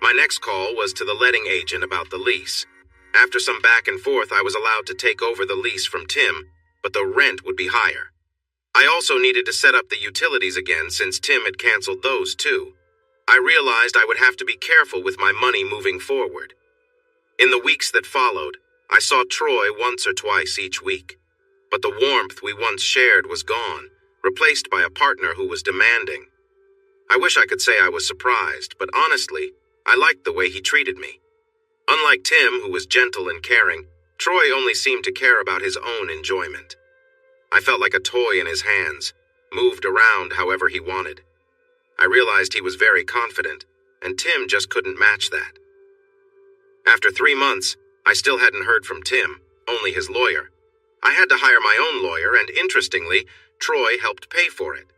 My next call was to the letting agent about the lease. After some back and forth, I was allowed to take over the lease from Tim, but the rent would be higher. I also needed to set up the utilities again since Tim had canceled those too. I realized I would have to be careful with my money moving forward. In the weeks that followed, I saw Troy once or twice each week. But the warmth we once shared was gone, replaced by a partner who was demanding. I wish I could say I was surprised, but honestly, I liked the way he treated me. Unlike Tim, who was gentle and caring, Troy only seemed to care about his own enjoyment. I felt like a toy in his hands, moved around however he wanted. I realized he was very confident, and Tim just couldn't match that. After 3 months, I still hadn't heard from Tim, only his lawyer. I had to hire my own lawyer, and interestingly, Troy helped pay for it.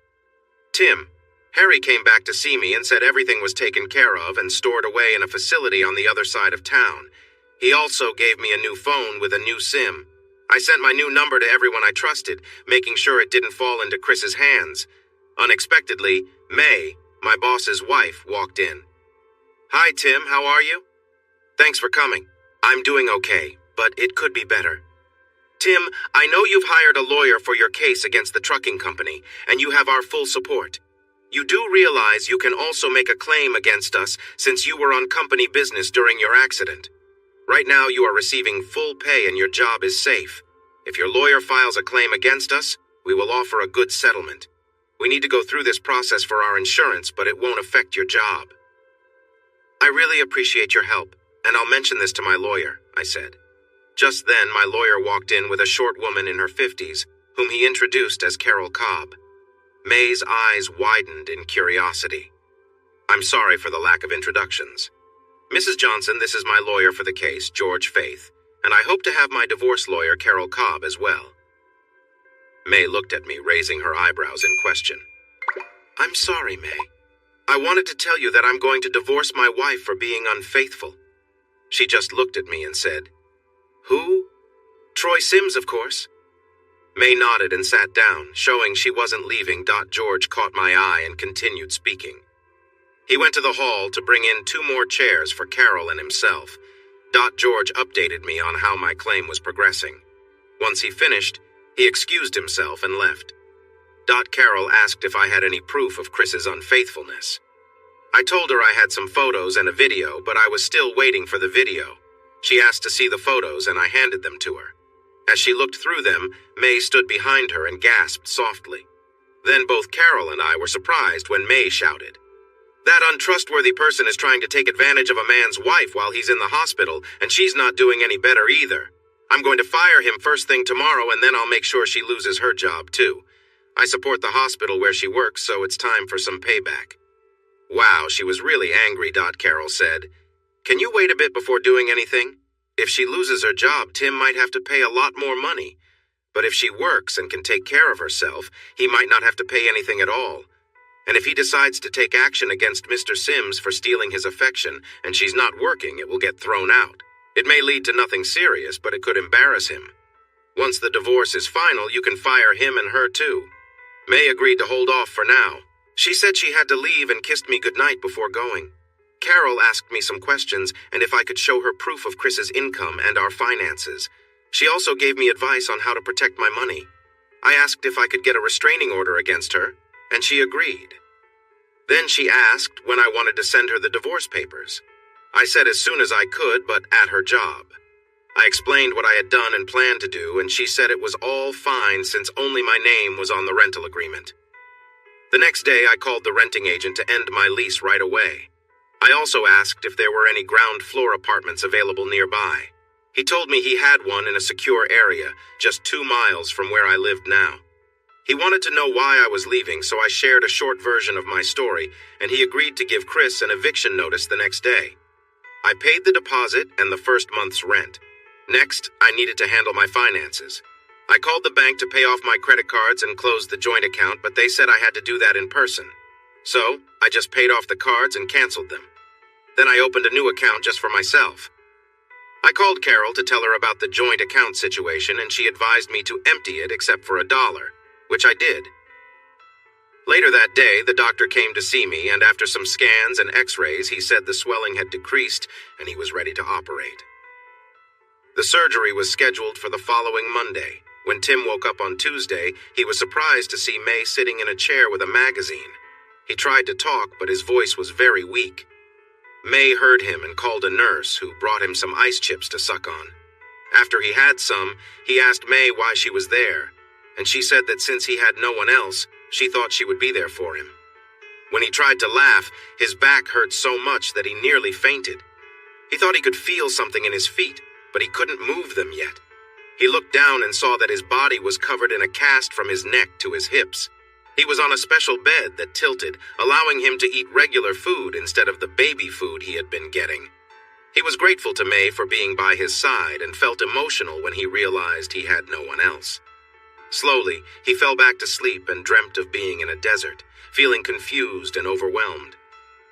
Harry came back to see me and said everything was taken care of and stored away in a facility on the other side of town. He also gave me a new phone with a new SIM. I sent my new number to everyone I trusted, making sure it didn't fall into Chris's hands. Unexpectedly, May, my boss's wife, walked in. "Hi, Tim, how are you?" "Thanks for coming. I'm doing okay, but it could be better." "Tim, I know you've hired a lawyer for your case against the trucking company, and you have our full support. You do realize you can also make a claim against us since you were on company business during your accident. Right now you are receiving full pay and your job is safe. If your lawyer files a claim against us, we will offer a good settlement. We need to go through this process for our insurance, but it won't affect your job." "I really appreciate your help, and I'll mention this to my lawyer," I said. Just then, my lawyer walked in with a short woman in her 50s, whom he introduced as Carol Cobb. May's eyes widened in curiosity. "I'm sorry for the lack of introductions. Mrs. Johnson, this is my lawyer for the case, George Faith, and I hope to have my divorce lawyer, Carol Cobb, as well." May looked at me, raising her eyebrows in question. "I'm sorry, May. I wanted to tell you that I'm going to divorce my wife for being unfaithful." She just looked at me and said, "Who?" "Troy Sims, of course." May nodded and sat down, showing she wasn't leaving. George caught my eye and continued speaking. He went to the hall to bring in 2 more chairs for Carol and himself. George updated me on how my claim was progressing. Once he finished, he excused himself and left. Carol asked if I had any proof of Chris's unfaithfulness. I told her I had some photos and a video, but I was still waiting for the video. She asked to see the photos, and I handed them to her. As she looked through them, May stood behind her and gasped softly. Then both Carol and I were surprised when May shouted, "That untrustworthy person is trying to take advantage of a man's wife while he's in the hospital, and she's not doing any better either. I'm going to fire him first thing tomorrow, and then I'll make sure she loses her job too. I support the hospital where she works, so it's time for some payback." "Wow, she was really angry," Carol said. "Can you wait a bit before doing anything? If she loses her job, Tim might have to pay a lot more money. But if she works and can take care of herself, he might not have to pay anything at all. And if he decides to take action against Mr. Sims for stealing his affection and she's not working, it will get thrown out. It may lead to nothing serious, but it could embarrass him. Once the divorce is final, you can fire him and her too." May agreed to hold off for now. She said she had to leave and kissed me goodnight before going. Carol asked me some questions and if I could show her proof of Chris's income and our finances. She also gave me advice on how to protect my money. I asked if I could get a restraining order against her, and she agreed. Then she asked when I wanted to send her the divorce papers. I said as soon as I could, but at her job. I explained what I had done and planned to do, and she said it was all fine since only my name was on the rental agreement. The next day, I called the renting agent to end my lease right away. I also asked if there were any ground floor apartments available nearby. He told me he had one in a secure area, just 2 miles from where I lived now. He wanted to know why I was leaving, so I shared a short version of my story, and he agreed to give Chris an eviction notice the next day. I paid the deposit and the first month's rent. Next, I needed to handle my finances. I called the bank to pay off my credit cards and closed the joint account, but they said I had to do that in person. So, I just paid off the cards and canceled them. Then I opened a new account just for myself. I called Carol to tell her about the joint account situation, and she advised me to empty it except for $1, which I did. Later that day, the doctor came to see me, and after some scans and x-rays, he said the swelling had decreased and he was ready to operate. The surgery was scheduled for the following Monday. When Tim woke up on Tuesday, he was surprised to see May sitting in a chair with a magazine. He tried to talk, but his voice was very weak. May heard him and called a nurse, who brought him some ice chips to suck on. After he had some, he asked May why she was there, and she said that since he had no one else, she thought she would be there for him. When he tried to laugh, his back hurt so much that he nearly fainted. He thought he could feel something in his feet, but he couldn't move them yet. He looked down and saw that his body was covered in a cast from his neck to his hips. He was on a special bed that tilted, allowing him to eat regular food instead of the baby food he had been getting. He was grateful to May for being by his side and felt emotional when he realized he had no one else. Slowly, he fell back to sleep and dreamt of being in a desert, feeling confused and overwhelmed.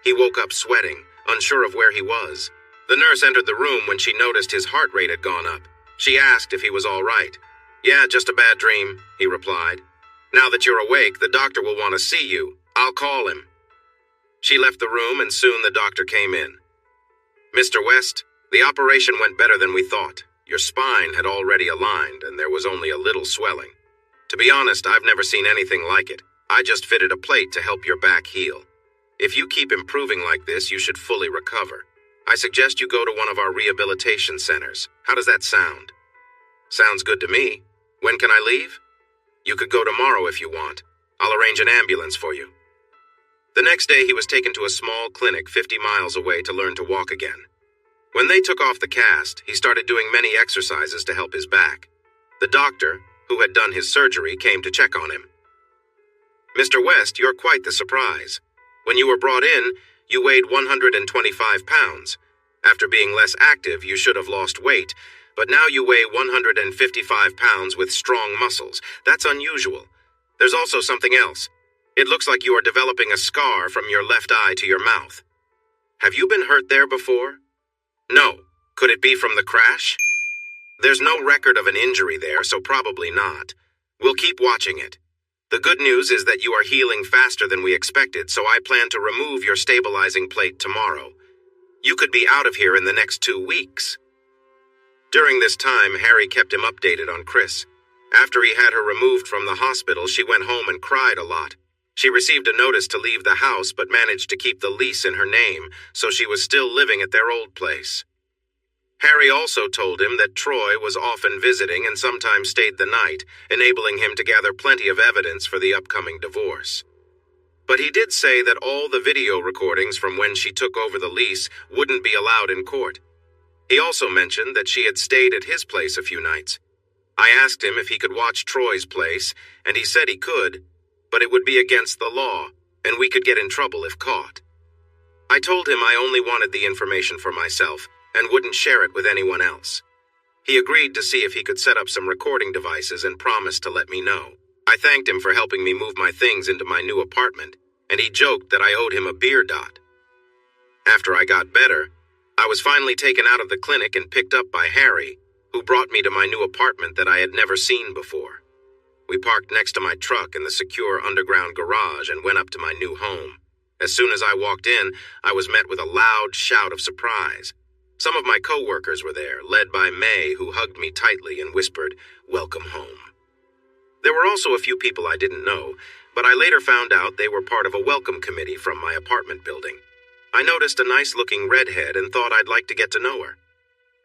He woke up sweating, unsure of where he was. The nurse entered the room when she noticed his heart rate had gone up. She asked if he was all right. "Yeah, just a bad dream," he replied. "Now that you're awake, the doctor will want to see you. I'll call him." She left the room, and soon the doctor came in. "Mr. West, the operation went better than we thought. Your spine had already aligned, and there was only a little swelling. To be honest, I've never seen anything like it. I just fitted a plate to help your back heal. If you keep improving like this, you should fully recover. I suggest you go to one of our rehabilitation centers. How does that sound?" "Sounds good to me. When can I leave?" "You could go tomorrow if you want. I'll arrange an ambulance for you." The next day, he was taken to a small clinic 50 miles away to learn to walk again. When they took off the cast, he started doing many exercises to help his back. The doctor, who had done his surgery, came to check on him. "Mr. West, you're quite the surprise. When you were brought in, you weighed 125 pounds. After being less active, you should have lost weight, but now you weigh 155 pounds with strong muscles. That's unusual. There's also something else. It looks like you are developing a scar from your left eye to your mouth. Have you been hurt there before?" "No. Could it be from the crash?" "There's no record of an injury there, so probably not. We'll keep watching it. The good news is that you are healing faster than we expected, so I plan to remove your stabilizing plate tomorrow. You could be out of here in the next 2 weeks." During this time, Harry kept him updated on Chris. After he had her removed from the hospital, she went home and cried a lot. She received a notice to leave the house but managed to keep the lease in her name, so she was still living at their old place. Harry also told him that Troy was often visiting and sometimes stayed the night, enabling him to gather plenty of evidence for the upcoming divorce. But he did say that all the video recordings from when she took over the lease wouldn't be allowed in court. He also mentioned that she had stayed at his place a few nights. I asked him if he could watch Troy's place, and he said he could, but it would be against the law, and we could get in trouble if caught. I told him I only wanted the information for myself, and wouldn't share it with anyone else. He agreed to see if he could set up some recording devices and promised to let me know. I thanked him for helping me move my things into my new apartment, and he joked that I owed him a beer dot. After I got better, I was finally taken out of the clinic and picked up by Harry, who brought me to my new apartment that I had never seen before. We parked next to my truck in the secure underground garage and went up to my new home. As soon as I walked in, I was met with a loud shout of surprise. Some of my co-workers were there, led by May, who hugged me tightly and whispered, "Welcome home." There were also a few people I didn't know, but I later found out they were part of a welcome committee from my apartment building. I noticed a nice-looking redhead and thought I'd like to get to know her.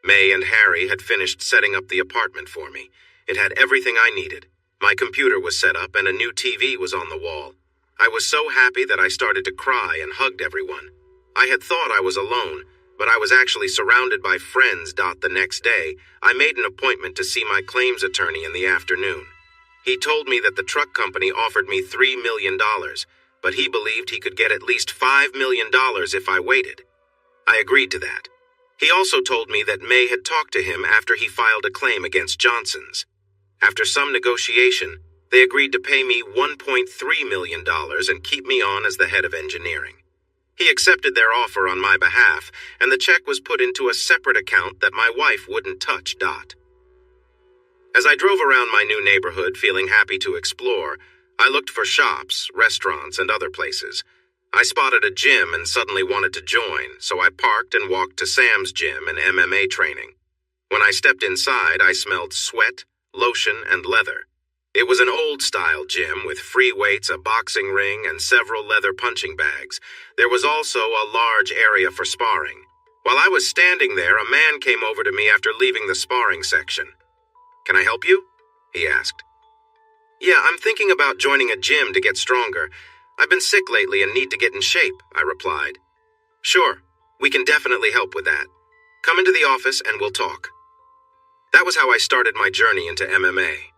May and Harry had finished setting up the apartment for me. It had everything I needed. My computer was set up and a new TV was on the wall. I was so happy that I started to cry and hugged everyone. I had thought I was alone, but I was actually surrounded by friends. The next day, I made an appointment to see my claims attorney in the afternoon. He told me that the truck company offered me $3 million, but he believed he could get at least $5 million if I waited. I agreed to that. He also told me that May had talked to him after he filed a claim against Johnson's. After some negotiation, they agreed to pay me $1.3 million and keep me on as the head of engineering. He accepted their offer on my behalf, and the check was put into a separate account that my wife wouldn't touch. As I drove around my new neighborhood feeling happy to explore, I looked for shops, restaurants, and other places. I spotted a gym and suddenly wanted to join, so I parked and walked to Sam's gym and MMA training. When I stepped inside, I smelled sweat, lotion, and leather. It was an old-style gym with free weights, a boxing ring, and several leather punching bags. There was also a large area for sparring. While I was standing there, a man came over to me after leaving the sparring section. "Can I help you?" he asked. "Yeah, I'm thinking about joining a gym to get stronger. I've been sick lately and need to get in shape," I replied. "Sure, we can definitely help with that. Come into the office and we'll talk." That was how I started my journey into MMA.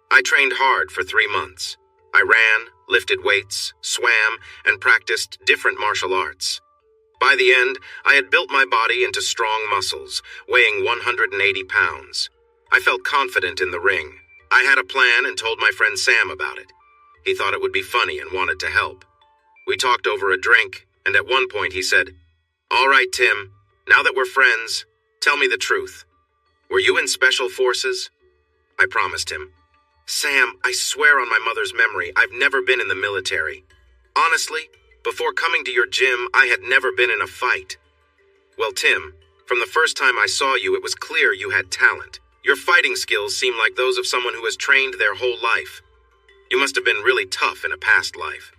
I trained hard for 3 months. I ran, lifted weights, swam, and practiced different martial arts. By the end, I had built my body into strong muscles, weighing 180 pounds. I felt confident in the ring. I had a plan and told my friend Sam about it. He thought it would be funny and wanted to help. We talked over a drink, and at one point he said, "All right, Tim, now that we're friends, tell me the truth. Were you in Special Forces?" I promised him. "Sam, I swear on my mother's memory, I've never been in the military. Honestly, before coming to your gym, I had never been in a fight." "Well, Tim, from the first time I saw you, it was clear you had talent. Your fighting skills seem like those of someone who has trained their whole life. You must have been really tough in a past life."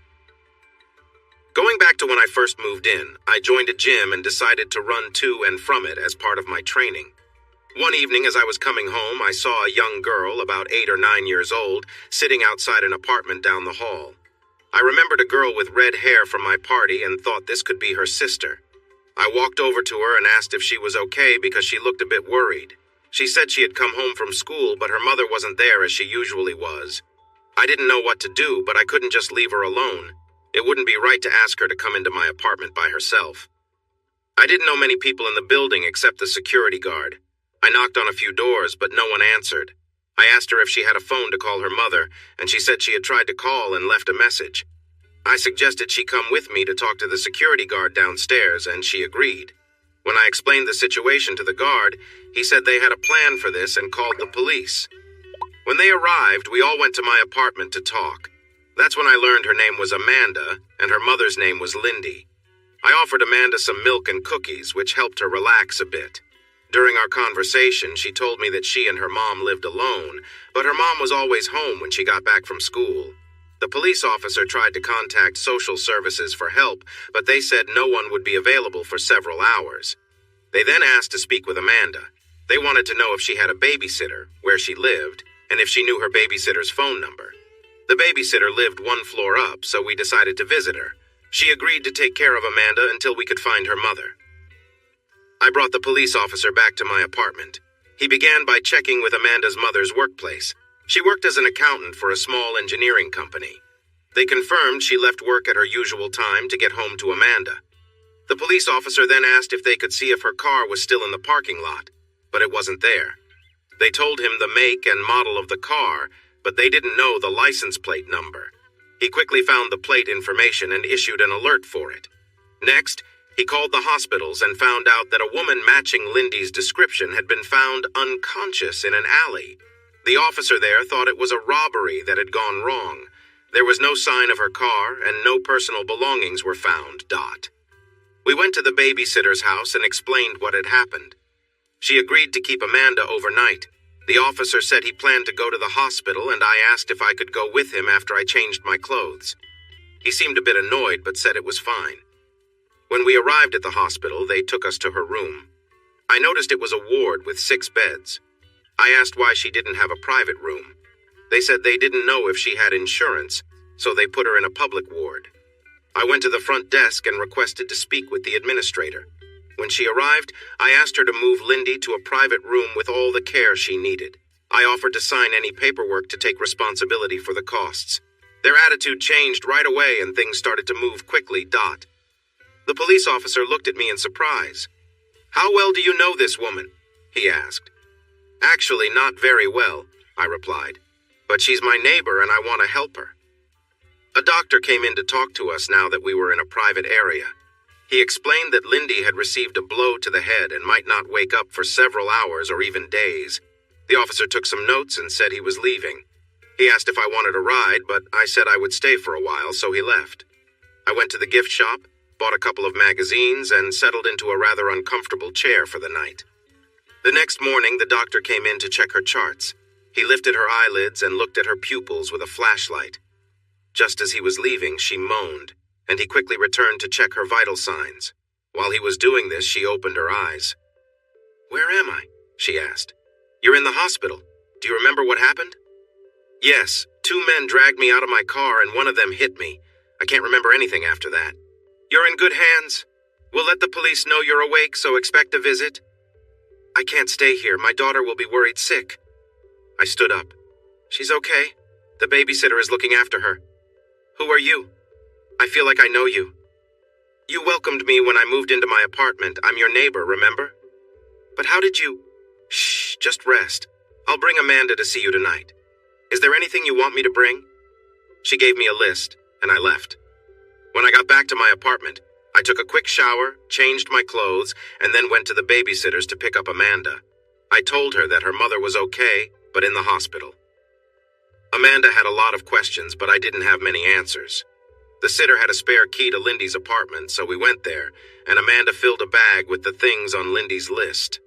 Going back to when I first moved in, I joined a gym and decided to run to and from it as part of my training. One evening as I was coming home, I saw a young girl, about 8 or 9 years old, sitting outside an apartment down the hall. I remembered a girl with red hair from my party and thought this could be her sister. I walked over to her and asked if she was okay because she looked a bit worried. She said she had come home from school, but her mother wasn't there as she usually was. I didn't know what to do, but I couldn't just leave her alone. It wouldn't be right to ask her to come into my apartment by herself. I didn't know many people in the building except the security guard. I knocked on a few doors, but no one answered. I asked her if she had a phone to call her mother, and she said she had tried to call and left a message. I suggested she come with me to talk to the security guard downstairs, and she agreed. When I explained the situation to the guard, he said they had a plan for this and called the police. When they arrived, we all went to my apartment to talk. That's when I learned her name was Amanda, and her mother's name was Lindy. I offered Amanda some milk and cookies, which helped her relax a bit. During our conversation, she told me that she and her mom lived alone, but her mom was always home when she got back from school. The police officer tried to contact social services for help, but they said no one would be available for several hours. They then asked to speak with Amanda. They wanted to know if she had a babysitter, where she lived, and if she knew her babysitter's phone number. The babysitter lived one floor up, so we decided to visit her. She agreed to take care of Amanda until we could find her mother. I brought the police officer back to my apartment. He began by checking with Amanda's mother's workplace. She worked as an accountant for a small engineering company. They confirmed she left work at her usual time to get home to Amanda. The police officer then asked if they could see if her car was still in the parking lot, but it wasn't there. They told him the make and model of the car, but they didn't know the license plate number. He quickly found the plate information and issued an alert for it. Next, he called the hospitals and found out that a woman matching Lindy's description had been found unconscious in an alley. The officer there thought it was a robbery that had gone wrong. There was no sign of her car, and no personal belongings were found. We went to the babysitter's house and explained what had happened. She agreed to keep Amanda overnight. The officer said he planned to go to the hospital, and I asked if I could go with him after I changed my clothes. He seemed a bit annoyed, but said it was fine. When we arrived at the hospital, they took us to her room. I noticed it was a ward with 6 beds. I asked why she didn't have a private room. They said they didn't know if she had insurance, so they put her in a public ward. I went to the front desk and requested to speak with the administrator. When she arrived, I asked her to move Lindy to a private room with all the care she needed. I offered to sign any paperwork to take responsibility for the costs. Their attitude changed right away and things started to move quickly. The police officer looked at me in surprise. "How well do you know this woman?" he asked. "Actually, not very well," I replied. "But she's my neighbor and I want to help her." A doctor came in to talk to us now that we were in a private area. He explained that Lindy had received a blow to the head and might not wake up for several hours or even days. The officer took some notes and said he was leaving. He asked if I wanted a ride, but I said I would stay for a while, so he left. I went to the gift shop, bought a couple of magazines, and settled into a rather uncomfortable chair for the night. The next morning, the doctor came in to check her charts. He lifted her eyelids and looked at her pupils with a flashlight. Just as he was leaving, she moaned, and he quickly returned to check her vital signs. While he was doing this, she opened her eyes. "Where am I?" she asked. "You're in the hospital. Do you remember what happened?" "Yes, 2 men dragged me out of my car and one of them hit me. I can't remember anything after that." "You're in good hands. We'll let the police know you're awake, so expect a visit." "I can't stay here. My daughter will be worried sick." I stood up. "She's okay. The babysitter is looking after her." "Who are you?" "I feel like I know you." "You welcomed me when I moved into my apartment. I'm your neighbor, remember?" "But how did you—" "Shh, just rest. I'll bring Amanda to see you tonight. Is there anything you want me to bring?" She gave me a list, and I left. When I got back to my apartment, I took a quick shower, changed my clothes, and then went to the babysitter's to pick up Amanda. I told her that her mother was okay, but in the hospital. Amanda had a lot of questions, but I didn't have many answers. The sitter had a spare key to Lindy's apartment, so we went there, and Amanda filled a bag with the things on Lindy's list.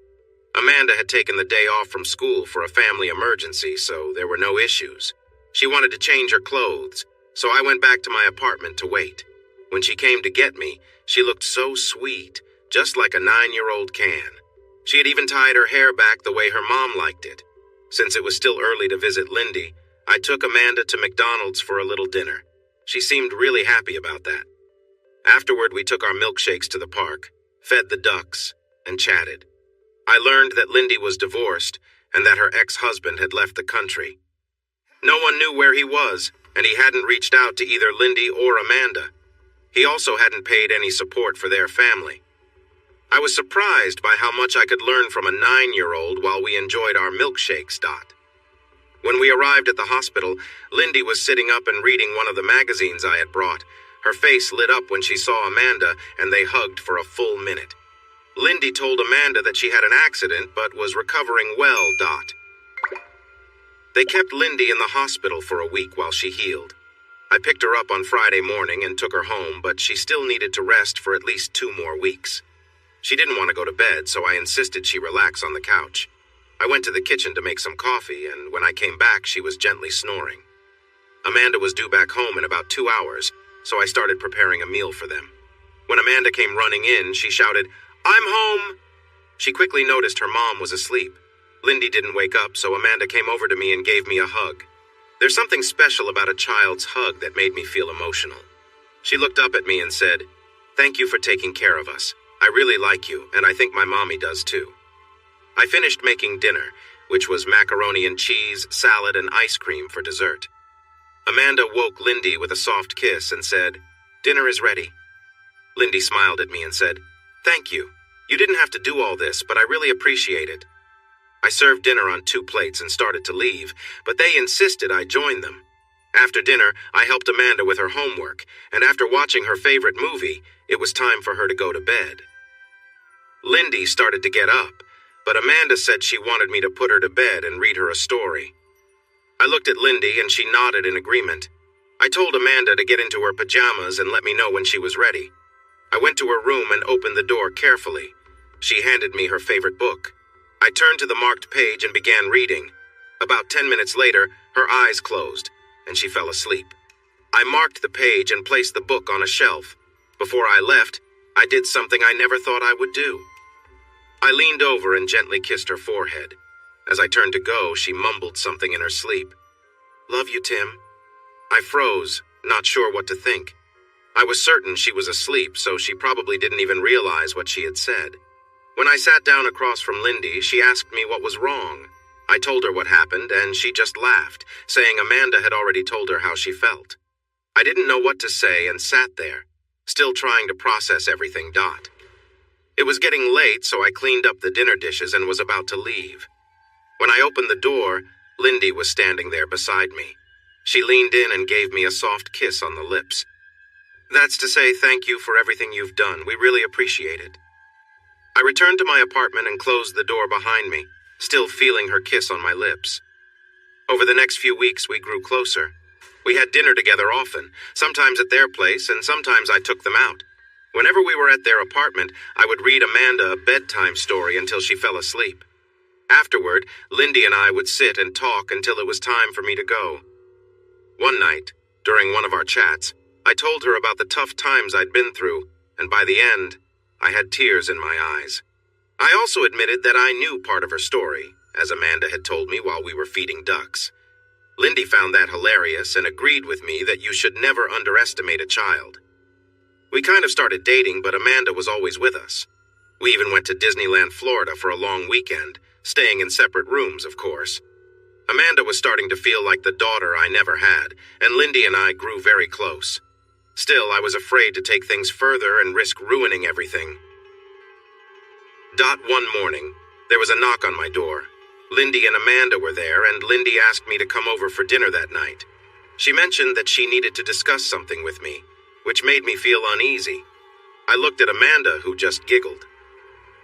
Amanda had taken the day off from school for a family emergency, so there were no issues. She wanted to change her clothes, so I went back to my apartment to wait. When she came to get me, she looked so sweet, just like a 9-year-old can. She had even tied her hair back the way her mom liked it. Since it was still early to visit Lindy, I took Amanda to McDonald's for a little dinner. She seemed really happy about that. Afterward, we took our milkshakes to the park, fed the ducks, and chatted. I learned that Lindy was divorced and that her ex-husband had left the country. No one knew where he was, and he hadn't reached out to either Lindy or Amanda. He also hadn't paid any support for their family. I was surprised by how much I could learn from a 9-year-old while we enjoyed our milkshakes. When we arrived at the hospital, Lindy was sitting up and reading one of the magazines I had brought. Her face lit up when she saw Amanda, and they hugged for a full minute. Lindy told Amanda that she had an accident but was recovering well. They kept Lindy in the hospital for a week while she healed. I picked her up on Friday morning and took her home, but she still needed to rest for at least 2 more weeks. She didn't want to go to bed, so I insisted she relax on the couch. I went to the kitchen to make some coffee, and when I came back, she was gently snoring. Amanda was due back home in about 2 hours, so I started preparing a meal for them. When Amanda came running in, she shouted, "I'm home!" She quickly noticed her mom was asleep. Lindy didn't wake up, so Amanda came over to me and gave me a hug. There's something special about a child's hug that made me feel emotional. She looked up at me and said, "Thank you for taking care of us. I really like you, and I think my mommy does too." I finished making dinner, which was macaroni and cheese, salad, and ice cream for dessert. Amanda woke Lindy with a soft kiss and said, "Dinner is ready." Lindy smiled at me and said, "Thank you. You didn't have to do all this, but I really appreciate it." I served dinner on 2 plates and started to leave, but they insisted I join them. After dinner, I helped Amanda with her homework, and after watching her favorite movie, it was time for her to go to bed. Lindy started to get up, but Amanda said she wanted me to put her to bed and read her a story. I looked at Lindy and she nodded in agreement. I told Amanda to get into her pajamas and let me know when she was ready. I went to her room and opened the door carefully. She handed me her favorite book. I turned to the marked page and began reading. About 10 minutes later, her eyes closed, and she fell asleep. I marked the page and placed the book on a shelf. Before I left, I did something I never thought I would do. I leaned over and gently kissed her forehead. As I turned to go, she mumbled something in her sleep. "Love you, Tim." I froze, not sure what to think. I was certain she was asleep, so she probably didn't even realize what she had said. When I sat down across from Lindy, she asked me what was wrong. I told her what happened, and she just laughed, saying Amanda had already told her how she felt. I didn't know what to say and sat there, still trying to process everything. It was getting late, so I cleaned up the dinner dishes and was about to leave. When I opened the door, Lindy was standing there beside me. She leaned in and gave me a soft kiss on the lips. "That's to say thank you for everything you've done. We really appreciate it." I returned to my apartment and closed the door behind me, still feeling her kiss on my lips. Over the next few weeks, we grew closer. We had dinner together often, sometimes at their place, and sometimes I took them out. Whenever we were at their apartment, I would read Amanda a bedtime story until she fell asleep. Afterward, Lindy and I would sit and talk until it was time for me to go. One night, during one of our chats, I told her about the tough times I'd been through, and by the end, I had tears in my eyes. I also admitted that I knew part of her story, as Amanda had told me while we were feeding ducks. Lindy found that hilarious and agreed with me that you should never underestimate a child. We kind of started dating, but Amanda was always with us. We even went to Disneyland, Florida for a long weekend, staying in separate rooms, of course. Amanda was starting to feel like the daughter I never had, and Lindy and I grew very close. Still, I was afraid to take things further and risk ruining everything. One morning, there was a knock on my door. Lindy and Amanda were there, and Lindy asked me to come over for dinner that night. She mentioned that she needed to discuss something with me, which made me feel uneasy. I looked at Amanda, who just giggled.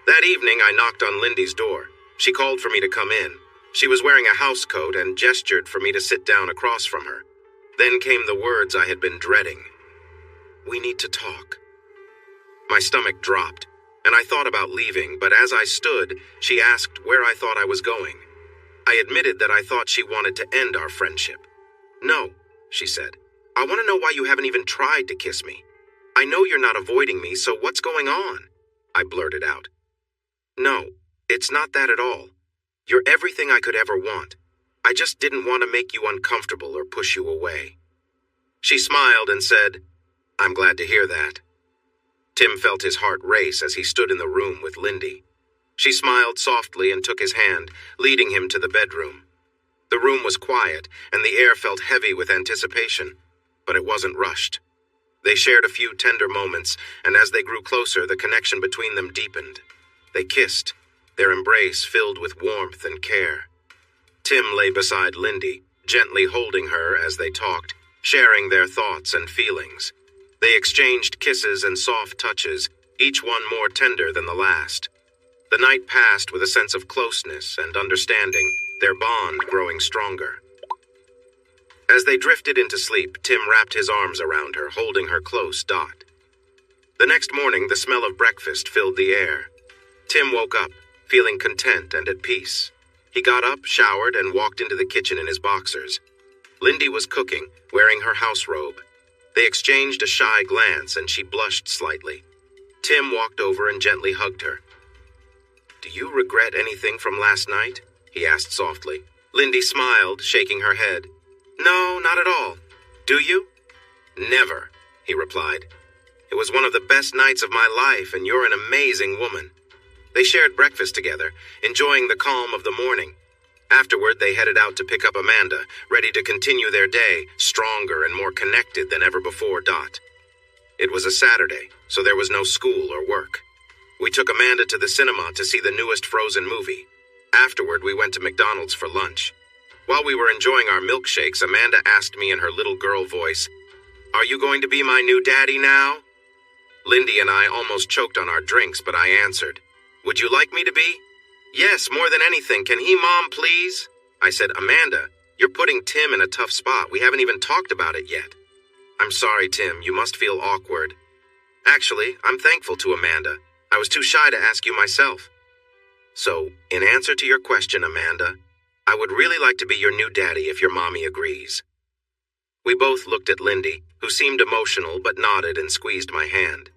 That evening, I knocked on Lindy's door. She called for me to come in. She was wearing a house coat and gestured for me to sit down across from her. Then came the words I had been dreading. "We need to talk." My stomach dropped, and I thought about leaving, but as I stood, she asked where I thought I was going. I admitted that I thought she wanted to end our friendship. "No," she said. "I want to know why you haven't even tried to kiss me. I know you're not avoiding me, so what's going on?" I blurted out. "No, it's not that at all. You're everything I could ever want. I just didn't want to make you uncomfortable or push you away." She smiled and said, "I'm glad to hear that." Tim felt his heart race as he stood in the room with Lindy. She smiled softly and took his hand, leading him to the bedroom. The room was quiet, and the air felt heavy with anticipation, but it wasn't rushed. They shared a few tender moments, and as they grew closer, the connection between them deepened. They kissed, their embrace filled with warmth and care. Tim lay beside Lindy, gently holding her as they talked, sharing their thoughts and feelings. They exchanged kisses and soft touches, each one more tender than the last. The night passed with a sense of closeness and understanding, their bond growing stronger. As they drifted into sleep, Tim wrapped his arms around her, holding her close. The next morning, the smell of breakfast filled the air. Tim woke up, feeling content and at peace. He got up, showered, and walked into the kitchen in his boxers. Lindy was cooking, wearing her house robe. They exchanged a shy glance, and she blushed slightly. Tim walked over and gently hugged her. "Do you regret anything from last night?" he asked softly. Lindy smiled, shaking her head. "No, not at all. Do you?" "Never," he replied. "It was one of the best nights of my life, and you're an amazing woman." They shared breakfast together, enjoying the calm of the morning. Afterward, they headed out to pick up Amanda, ready to continue their day, stronger and more connected than ever before. It was a Saturday, so there was no school or work. We took Amanda to the cinema to see the newest Frozen movie. Afterward, we went to McDonald's for lunch. While we were enjoying our milkshakes, Amanda asked me in her little girl voice, "Are you going to be my new daddy now?" Lindy and I almost choked on our drinks, but I answered, "Would you like me to be?" "Yes, more than anything. Can he, Mom, please?" I said, "Amanda, you're putting Tim in a tough spot. We haven't even talked about it yet." "I'm sorry, Tim. You must feel awkward." "Actually, I'm thankful to Amanda. I was too shy to ask you myself." "So, in answer to your question, Amanda, I would really like to be your new daddy if your mommy agrees." We both looked at Lindy, who seemed emotional but nodded and squeezed my hand.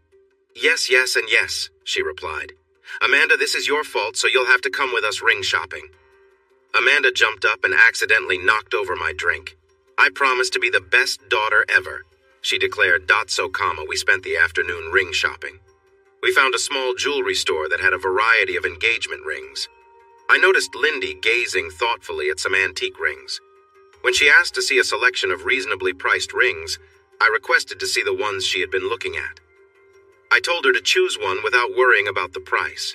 "Yes, yes, and yes," she replied. "Amanda, this is your fault, so you'll have to come with us ring shopping." Amanda jumped up and accidentally knocked over my drink. "I promise to be the best daughter ever," she declared. We spent the afternoon ring shopping. We found a small jewelry store that had a variety of engagement rings. I noticed Lindy gazing thoughtfully at some antique rings. When she asked to see a selection of reasonably priced rings, I requested to see the ones she had been looking at. I told her to choose one without worrying about the price.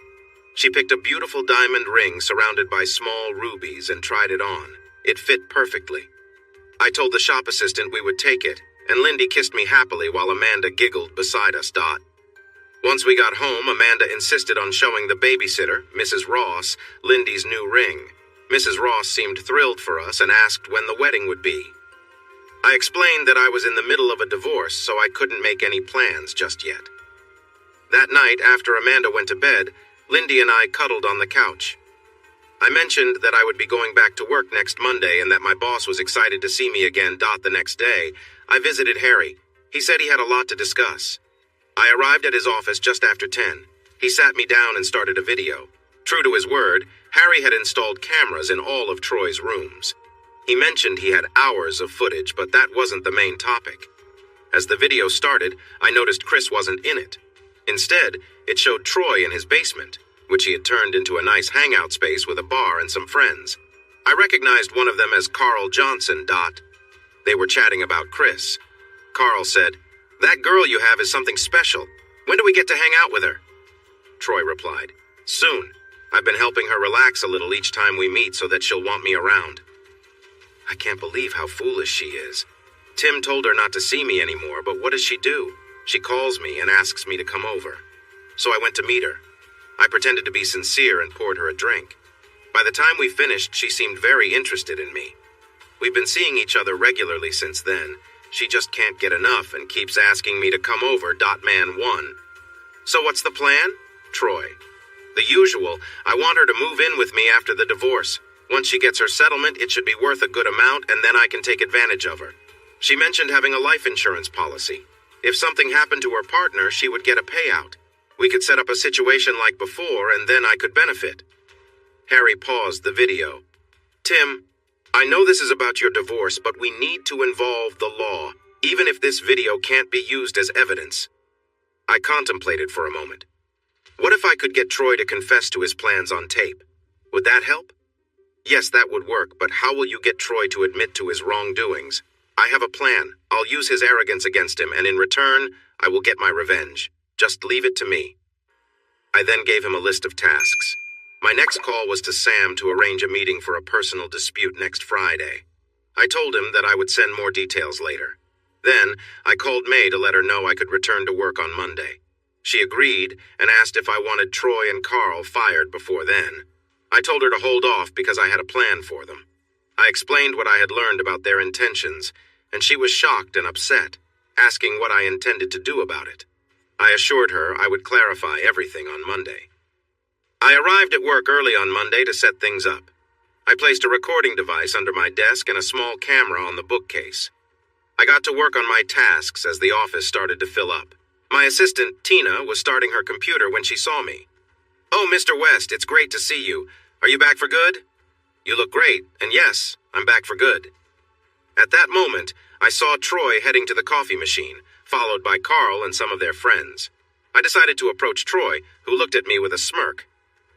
She picked a beautiful diamond ring surrounded by small rubies and tried it on. It fit perfectly. I told the shop assistant we would take it, and Lindy kissed me happily while Amanda giggled beside us. Once we got home, Amanda insisted on showing the babysitter, Mrs. Ross, Lindy's new ring. Mrs. Ross seemed thrilled for us and asked when the wedding would be. I explained that I was in the middle of a divorce, so I couldn't make any plans just yet. That night, after Amanda went to bed, Lindy and I cuddled on the couch. I mentioned that I would be going back to work next Monday and that my boss was excited to see me again. The next day, I visited Harry. He said he had a lot to discuss. I arrived at his office just after 10. He sat me down and started a video. True to his word, Harry had installed cameras in all of Troy's rooms. He mentioned he had hours of footage, but that wasn't the main topic. As the video started, I noticed Chris wasn't in it. Instead, it showed Troy in his basement, which he had turned into a nice hangout space with a bar and some friends. I recognized one of them as Carl Johnson. They were chatting about Chris. Carl said, "That girl you have is something special. When do we get to hang out with her?" Troy replied, "Soon. I've been helping her relax a little each time we meet so that she'll want me around." I can't believe how foolish she is. Tim told her not to see me anymore, but what does she do? She calls me and asks me to come over. So I went to meet her. I pretended to be sincere and poured her a drink. By the time we finished, she seemed very interested in me. We've been seeing each other regularly since then. She just can't get enough and keeps asking me to come over. Man 1. So what's the plan? Troy. The usual. I want her to move in with me after the divorce. Once she gets her settlement, it should be worth a good amount, and then I can take advantage of her. She mentioned having a life insurance policy. If something happened to her partner, she would get a payout. We could set up a situation like before, and then I could benefit. Harry paused the video. "Tim, I know this is about your divorce, but we need to involve the law, even if this video can't be used as evidence." I contemplated for a moment. What if I could get Troy to confess to his plans on tape? Would that help? Yes, that would work, but how will you get Troy to admit to his wrongdoings? I have a plan. I'll use his arrogance against him, and in return, I will get my revenge. Just leave it to me. I then gave him a list of tasks. My next call was to Sam to arrange a meeting for a personal dispute next Friday. I told him that I would send more details later. Then, I called May to let her know I could return to work on Monday. She agreed and asked if I wanted Troy and Carl fired before then. I told her to hold off because I had a plan for them. I explained what I had learned about their intentions, and she was shocked and upset, asking what I intended to do about it. I assured her I would clarify everything on Monday. I arrived at work early on Monday to set things up. I placed a recording device under my desk and a small camera on the bookcase. I got to work on my tasks as the office started to fill up. My assistant, Tina, was starting her computer when she saw me. "Oh, Mr. West, it's great to see you. Are you back for good?" "You look great, and yes, I'm back for good." At that moment, I saw Troy heading to the coffee machine, followed by Carl and some of their friends. I decided to approach Troy, who looked at me with a smirk.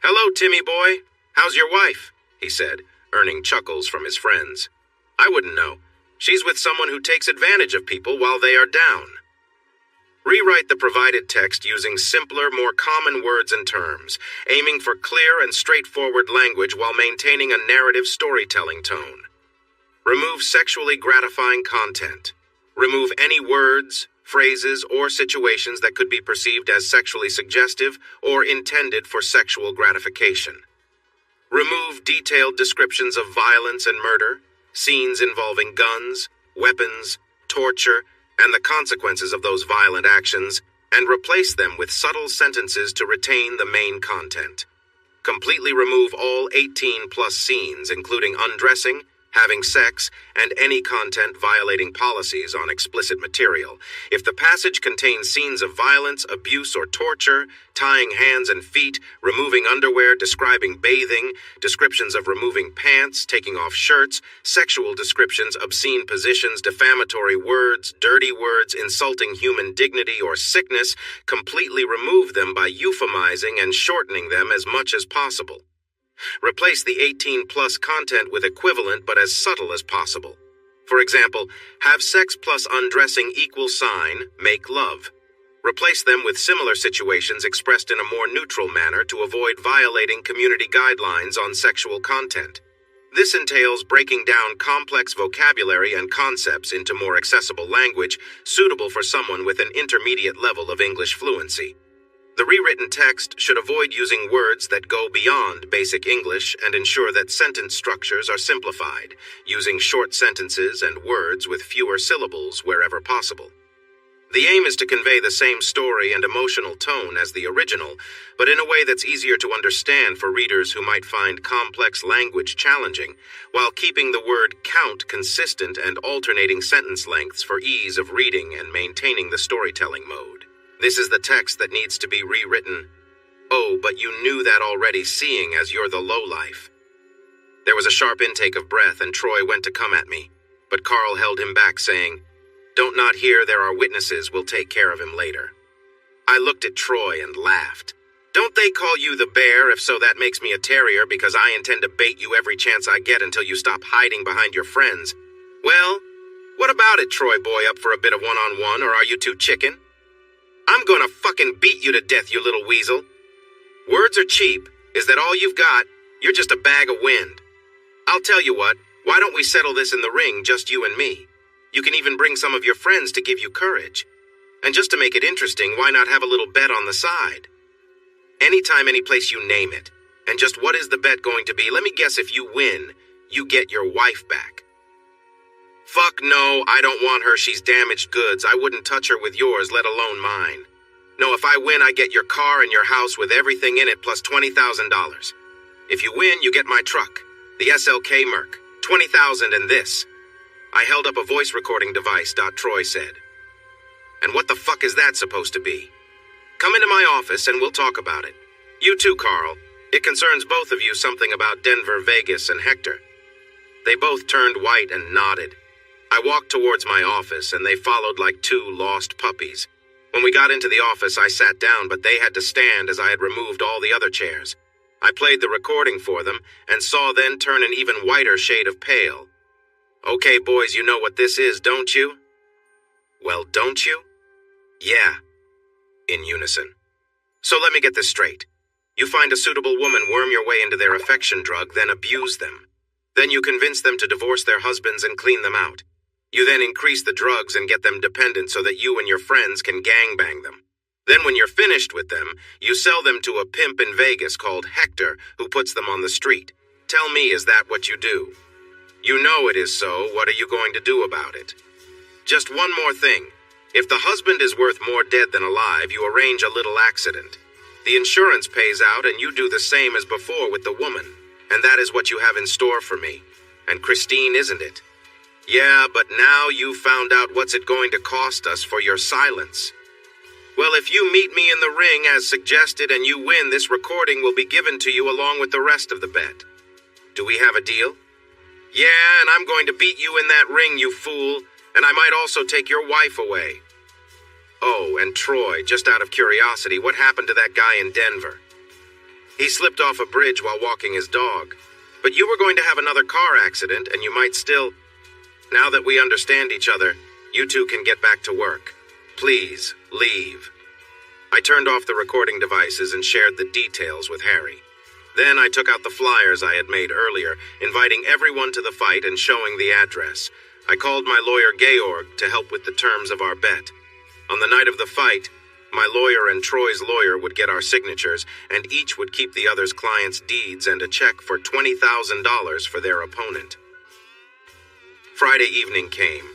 "Hello, Timmy boy. How's your wife?" he said, earning chuckles from his friends. "I wouldn't know. She's with someone who takes advantage of people while they are down." Rewrite the provided text using simpler, more common words and terms, aiming for clear and straightforward language while maintaining a narrative storytelling tone. Remove sexually gratifying content. Remove any words, phrases, or situations that could be perceived as sexually suggestive or intended for sexual gratification. Remove detailed descriptions of violence and murder, scenes involving guns, weapons, torture, and the consequences of those violent actions, and replace them with subtle sentences to retain the main content. Completely remove all 18+ scenes, including undressing, having sex, and any content violating policies on explicit material. If the passage contains scenes of violence, abuse, or torture, tying hands and feet, removing underwear, describing bathing, descriptions of removing pants, taking off shirts, sexual descriptions, obscene positions, defamatory words, dirty words, insulting human dignity or sickness, completely remove them by euphemizing and shortening them as much as possible. Replace the 18+ content with equivalent but as subtle as possible. For example, have sex plus undressing equal sign, make love. Replace them with similar situations expressed in a more neutral manner to avoid violating community guidelines on sexual content. This entails breaking down complex vocabulary and concepts into more accessible language suitable for someone with an intermediate level of English fluency. The rewritten text should avoid using words that go beyond basic English and ensure that sentence structures are simplified, using short sentences and words with fewer syllables wherever possible. The aim is to convey the same story and emotional tone as the original, but in a way that's easier to understand for readers who might find complex language challenging, while keeping the word count consistent and alternating sentence lengths for ease of reading and maintaining the storytelling mode. This is the text that needs to be rewritten. "Oh, but you knew that already, seeing as you're the lowlife." There was a sharp intake of breath, and Troy went to come at me, but Carl held him back, saying, "Don't not here, there are witnesses, we'll take care of him later." I looked at Troy and laughed. "Don't they call you the bear? If so, that makes me a terrier, because I intend to bait you every chance I get until you stop hiding behind your friends." "Well, what about it, Troy boy, up for a bit of one-on-one, or are you too chicken?" "I'm gonna fucking beat you to death, you little weasel." "Words are cheap. Is that all you've got? You're just a bag of wind." "I'll tell you what, why don't we settle this in the ring, just you and me? You can even bring some of your friends to give you courage. And just to make it interesting, why not have a little bet on the side? Anytime, any place, you name it. And just what is the bet going to be? Let me guess, if you win, you get your wife back." "Fuck no, I don't want her. She's damaged goods. I wouldn't touch her with yours, let alone mine. No, if I win, I get your car and your house with everything in it plus $20,000. If you win, you get my truck, the SLK Merc, $20,000 and this." I held up a voice recording device, Troy said. "And what the fuck is that supposed to be?" "Come into my office and we'll talk about it. You too, Carl. It concerns both of you, something about Denver, Vegas, and Hector." They both turned white and nodded. I walked towards my office, and they followed like two lost puppies. When we got into the office, I sat down, but they had to stand as I had removed all the other chairs. I played the recording for them, and saw then turn an even whiter shade of pale. "Okay, boys, you know what this is, don't you?" "Well, don't you?" "Yeah," in unison. "So let me get this straight. You find a suitable woman, worm your way into their affection drug, then abuse them. Then you convince them to divorce their husbands and clean them out. You then increase the drugs and get them dependent so that you and your friends can gangbang them. Then when you're finished with them, you sell them to a pimp in Vegas called Hector, who puts them on the street. Tell me, is that what you do? You know it is so. What are you going to do about it? Just one more thing. If the husband is worth more dead than alive, you arrange a little accident. The insurance pays out and you do the same as before with the woman. And that is what you have in store for me. And Christine, isn't it? Yeah, but now you found out what's it going to cost us for your silence. Well, if you meet me in the ring as suggested and you win, this recording will be given to you along with the rest of the bet. Do we have a deal? Yeah, and I'm going to beat you in that ring, you fool, and I might also take your wife away. Oh, and Troy, just out of curiosity, what happened to that guy in Denver? He slipped off a bridge while walking his dog. But you were going to have another car accident, and you might still... Now that we understand each other, you two can get back to work. Please, leave. I turned off the recording devices and shared the details with Harry. Then I took out the flyers I had made earlier, inviting everyone to the fight and showing the address. I called my lawyer Georg to help with the terms of our bet. On the night of the fight, my lawyer and Troy's lawyer would get our signatures, and each would keep the other's client's deeds and a check for $20,000 for their opponent. Friday evening came,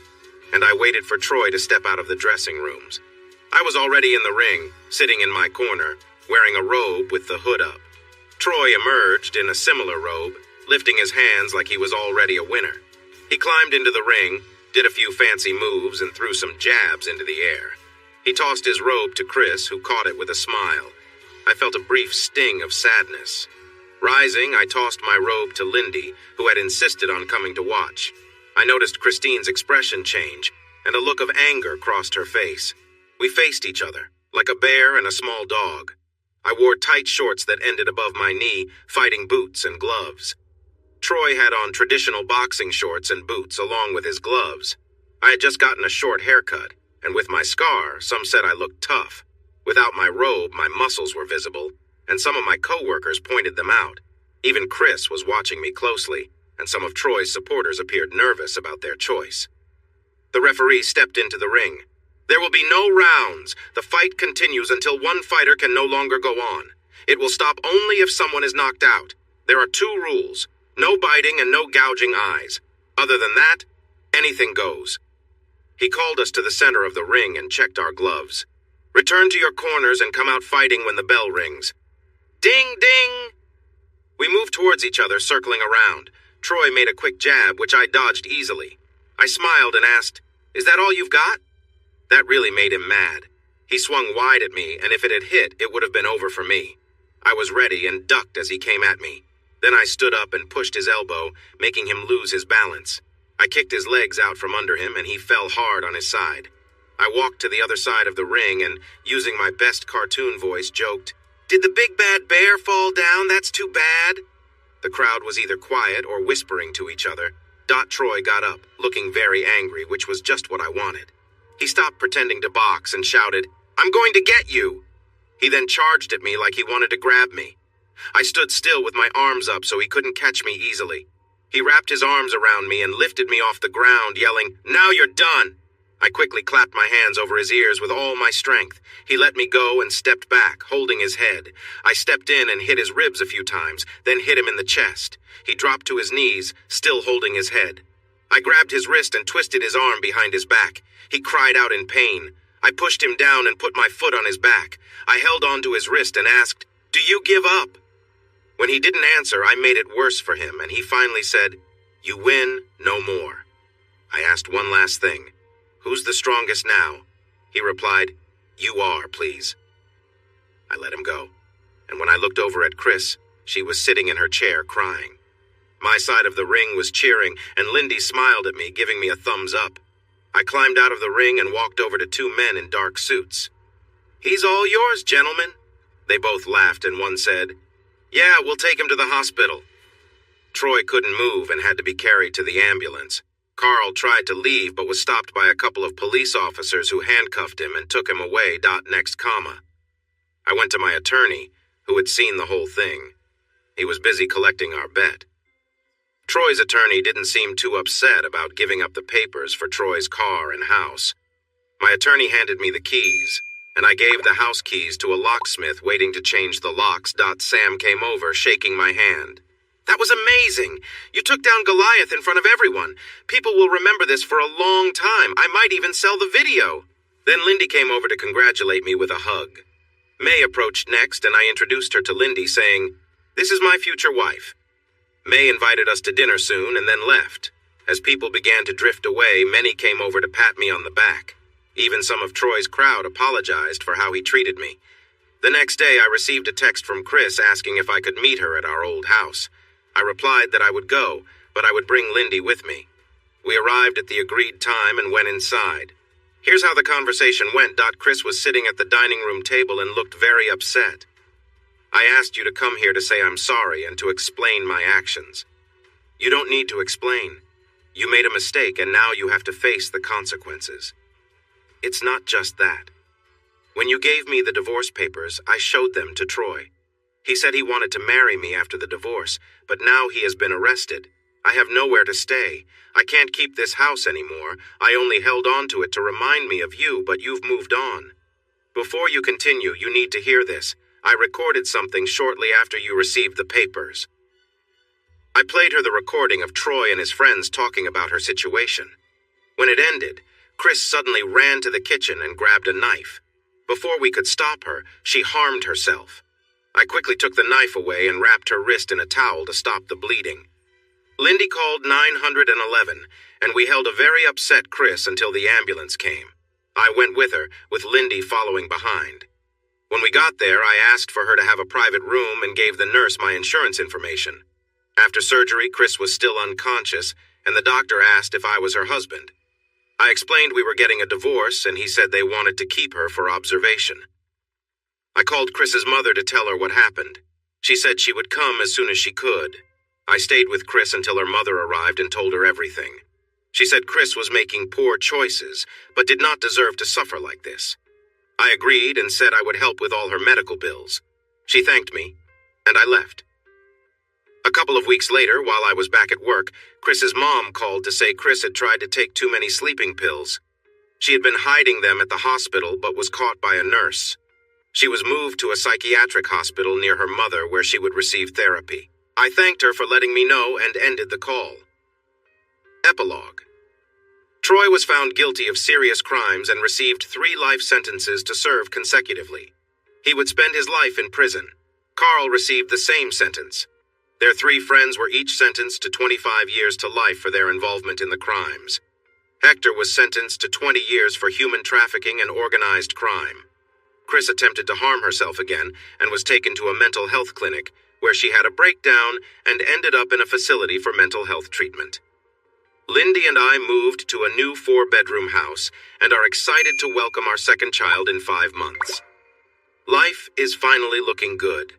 and I waited for Troy to step out of the dressing rooms. I was already in the ring, sitting in my corner, wearing a robe with the hood up. Troy emerged in a similar robe, lifting his hands like he was already a winner. He climbed into the ring, did a few fancy moves, and threw some jabs into the air. He tossed his robe to Chris, who caught it with a smile. I felt a brief sting of sadness. Rising, I tossed my robe to Lindy, who had insisted on coming to watch. I noticed Christine's expression change, and a look of anger crossed her face. We faced each other, like a bear and a small dog. I wore tight shorts that ended above my knee, fighting boots and gloves. Troy had on traditional boxing shorts and boots along with his gloves. I had just gotten a short haircut, and with my scar, some said I looked tough. Without my robe, my muscles were visible, and some of my co-workers pointed them out. Even Chris was watching me closely, and some of Troy's supporters appeared nervous about their choice. The referee stepped into the ring. There will be no rounds. The fight continues until one fighter can no longer go on. It will stop only if someone is knocked out. There are 2 rules: no biting and no gouging eyes. Other than that, anything goes. He called us to the center of the ring and checked our gloves. Return to your corners and come out fighting when the bell rings. Ding, ding! We moved towards each other, circling around. Troy made a quick jab, which I dodged easily. I smiled and asked, "Is that all you've got?" That really made him mad. He swung wide at me, and if it had hit, it would have been over for me. I was ready and ducked as he came at me. Then I stood up and pushed his elbow, making him lose his balance. I kicked his legs out from under him, and he fell hard on his side. I walked to the other side of the ring and, using my best cartoon voice, joked, "Did the big bad bear fall down? That's too bad." The crowd was either quiet or whispering to each other. Troy got up, looking very angry, which was just what I wanted. He stopped pretending to box and shouted, "I'm going to get you!" He then charged at me like he wanted to grab me. I stood still with my arms up so he couldn't catch me easily. He wrapped his arms around me and lifted me off the ground, yelling, "Now you're done!" I quickly clapped my hands over his ears with all my strength. He let me go and stepped back, holding his head. I stepped in and hit his ribs a few times, then hit him in the chest. He dropped to his knees, still holding his head. I grabbed his wrist and twisted his arm behind his back. He cried out in pain. I pushed him down and put my foot on his back. I held onto his wrist and asked, "Do you give up?" When he didn't answer, I made it worse for him, and he finally said, "You win, no more." I asked one last thing. "Who's the strongest now?" He replied, "You are, please." I let him go, and when I looked over at Chris, she was sitting in her chair crying. My side of the ring was cheering, and Lindy smiled at me, giving me a thumbs up. I climbed out of the ring and walked over to 2 men in dark suits. "He's all yours, gentlemen." They both laughed, and one said, "Yeah, we'll take him to the hospital." Troy couldn't move and had to be carried to the ambulance. Carl tried to leave but was stopped by a couple of police officers who handcuffed him and took him away. Next comma. I went to my attorney, who had seen the whole thing. He was busy collecting our bet. Troy's attorney didn't seem too upset about giving up the papers for Troy's car and house. My attorney handed me the keys, and I gave the house keys to a locksmith waiting to change the locks. Sam came over, shaking my hand. "That was amazing. You took down Goliath in front of everyone. People will remember this for a long time. I might even sell the video." Then Lindy came over to congratulate me with a hug. May approached next, and I introduced her to Lindy, saying, "This is my future wife." May invited us to dinner soon and then left. As people began to drift away, many came over to pat me on the back. Even some of Troy's crowd apologized for how he treated me. The next day, I received a text from Chris asking if I could meet her at our old house. I replied that I would go, but I would bring Lindy with me. We arrived at the agreed time and went inside. Here's how the conversation went. Chris was sitting at the dining room table and looked very upset. "I asked you to come here to say I'm sorry and to explain my actions." "You don't need to explain. You made a mistake and now you have to face the consequences." "It's not just that. When you gave me the divorce papers, I showed them to Troy. He said he wanted to marry me after the divorce, but now he has been arrested. I have nowhere to stay. I can't keep this house anymore. I only held on to it to remind me of you, but you've moved on. Before you continue, you need to hear this. I recorded something shortly after you received the papers." I played her the recording of Troy and his friends talking about her situation. When it ended, Chris suddenly ran to the kitchen and grabbed a knife. Before we could stop her, she harmed herself. I quickly took the knife away and wrapped her wrist in a towel to stop the bleeding. Lindy called 911, and we held a very upset Chris until the ambulance came. I went with her, with Lindy following behind. When we got there, I asked for her to have a private room and gave the nurse my insurance information. After surgery, Chris was still unconscious, and the doctor asked if I was her husband. I explained we were getting a divorce, and he said they wanted to keep her for observation. I called Chris's mother to tell her what happened. She said she would come as soon as she could. I stayed with Chris until her mother arrived and told her everything. She said Chris was making poor choices, but did not deserve to suffer like this. I agreed and said I would help with all her medical bills. She thanked me, and I left. A couple of weeks later, while I was back at work, Chris's mom called to say Chris had tried to take too many sleeping pills. She had been hiding them at the hospital but was caught by a nurse. She was moved to a psychiatric hospital near her mother where she would receive therapy. I thanked her for letting me know and ended the call. Epilogue. Troy was found guilty of serious crimes and received 3 life sentences to serve consecutively. He would spend his life in prison. Carl received the same sentence. Their 3 friends were each sentenced to 25 years to life for their involvement in the crimes. Hector was sentenced to 20 years for human trafficking and organized crime. Chris attempted to harm herself again and was taken to a mental health clinic where she had a breakdown and ended up in a facility for mental health treatment. Lindy and I moved to a new 4-bedroom house and are excited to welcome our second child in 5 months. Life is finally looking good.